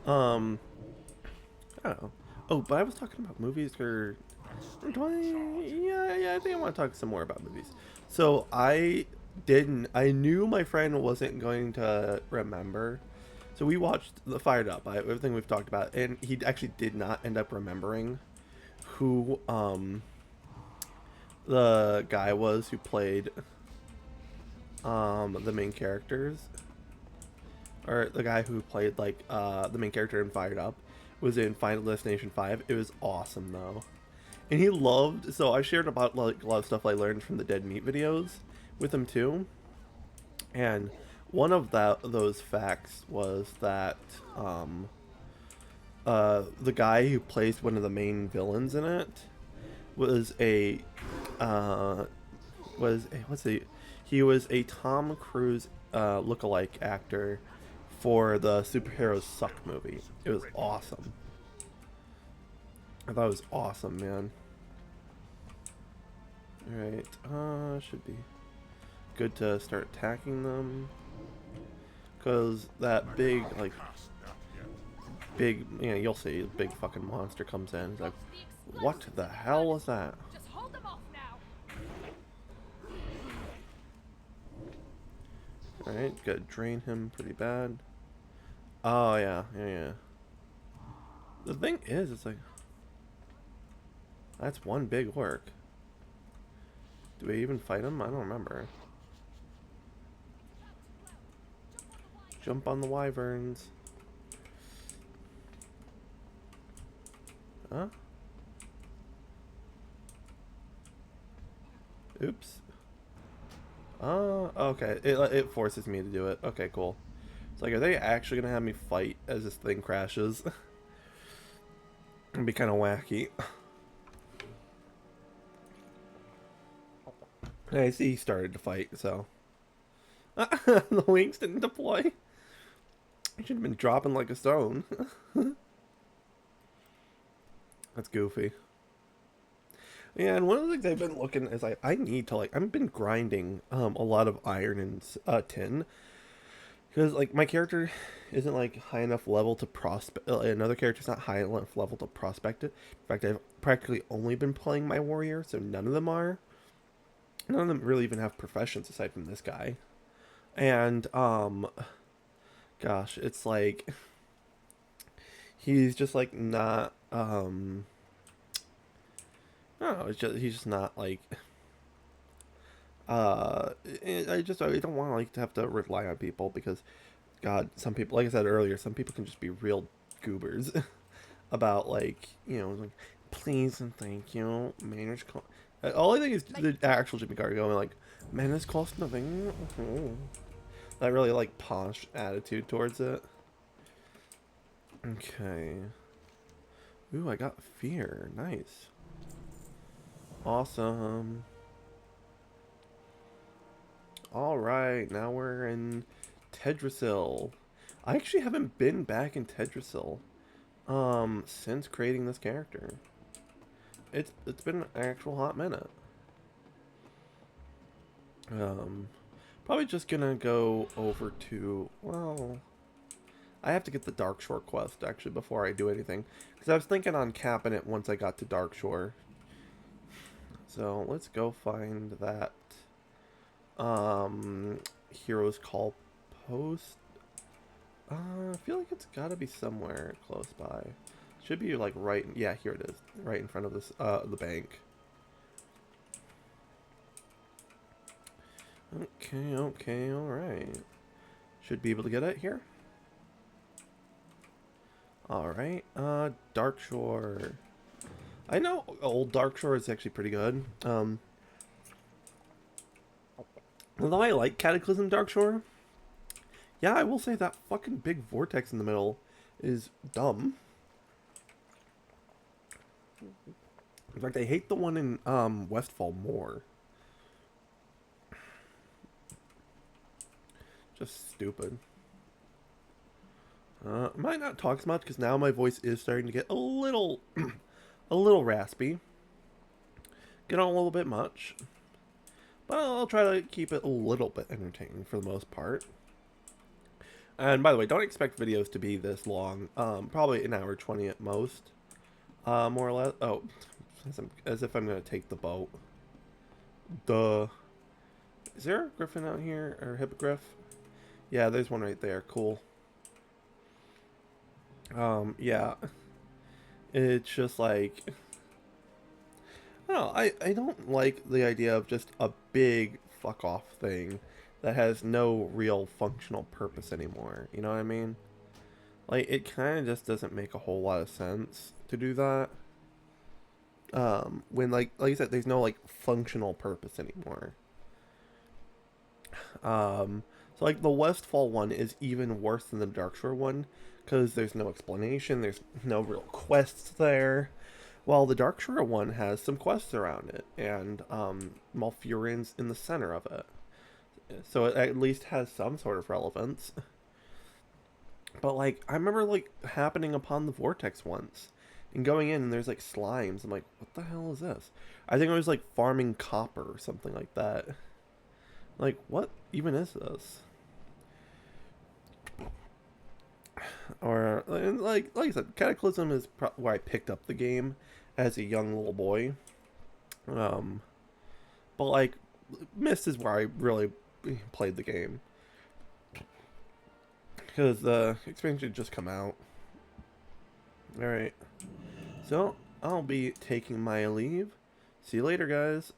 I don't know. Oh, but I was talking about movies, or do I? Yeah, I think I want to talk some more about movies. So, I knew my friend wasn't going to remember. So we watched the Fired Up, everything we've talked about, and he actually did not end up remembering who, the guy was who played the main characters, or the guy who played like the main character in Fired Up was in Final Destination 5. It was awesome though, And he loved, so I shared about like a lot of stuff I learned from the Dead Meat videos with him too. And one of those facts was that the guy who plays one of the main villains in it was a he was a Tom Cruise lookalike actor for the Superheroes Suck movie. It was awesome. I thought it was awesome, man. Alright, should be good to start attacking them. Because that big, like, you'll see, the big fucking monster comes in. It's like, what the hell was that? Just hold them off now. Alright, gotta drain him pretty bad. Oh, yeah. The thing is, it's like, that's one big orc. Do we even fight him? I don't remember. Jump on the wyverns. Huh? Oops. Okay. It forces me to do it. Okay, cool. It's like, are they actually gonna have me fight as this thing crashes? It'd be kind of wacky. I see he started to fight, so. The wings didn't deploy. I should have been dropping like a stone. That's goofy. Yeah, and one of the things I've been looking is I need to I've been grinding a lot of iron and tin, because like my character isn't like high enough level to prospect. Another character's not high enough level to prospect it. In fact, I've practically only been playing my warrior, so none of them are. None of them really even have professions aside from this guy. And gosh, it's like he's just like not I don't know, he's just not like I don't want to like to have to rely on people, because God, some people, like I said earlier, some people can just be real goobers about like, like, please and thank you, manners cost. All I think is the actual Jimmy Carter going like, manners cost nothing. That really like posh attitude towards it. Okay. Ooh, I got fear. Nice. Awesome. Alright, now we're in Tedrasil. I actually haven't been back in Tedrasil since creating this character. It's been an actual hot minute. Probably just gonna go over to, well, I have to get the Darkshore quest actually before I do anything, because I was thinking on capping it once I got to Darkshore. So let's go find that Heroes Call post. I feel like it's gotta be somewhere close by. Should be like right, yeah, here it is, right in front of this the bank. Okay, alright. Should be able to get it here. Alright, Darkshore. I know old Darkshore is actually pretty good. Although I like Cataclysm Darkshore, yeah, I will say that fucking big vortex in the middle is dumb. In fact, I hate the one in Westfall more. Just stupid. Might not talk as much because now my voice is starting to get a little, a little raspy. Get on a little bit much, but I'll try to keep it a little bit entertaining for the most part. And by the way, don't expect videos to be this long. Probably an hour 20 at most, more or less. Oh, as if I'm gonna take the boat. Duh. Is there a griffin out here or hippogriff? Yeah, there's one right there. Cool. Yeah. It's just like, I don't like the idea of just a big fuck off thing that has no real functional purpose anymore. You know what I mean? Like, it kind of just doesn't make a whole lot of sense to do that. when like I said, there's no like functional purpose anymore. So like the Westfall one is even worse than the Darkshore one because there's no explanation, there's no real quests there. While the Darkshore one has some quests around it, and Malfurion's in the center of it, so it at least has some sort of relevance. But like I remember like happening upon the Vortex once and going in and there's like slimes. I'm like, what the hell is this? I think I was like farming copper or something like that. Like, what even is this? Or like I said, Cataclysm is where I picked up the game as a young little boy. But like Mist is where I really played the game because the expansion had just come out. All right, so I'll be taking my leave. See you later, guys.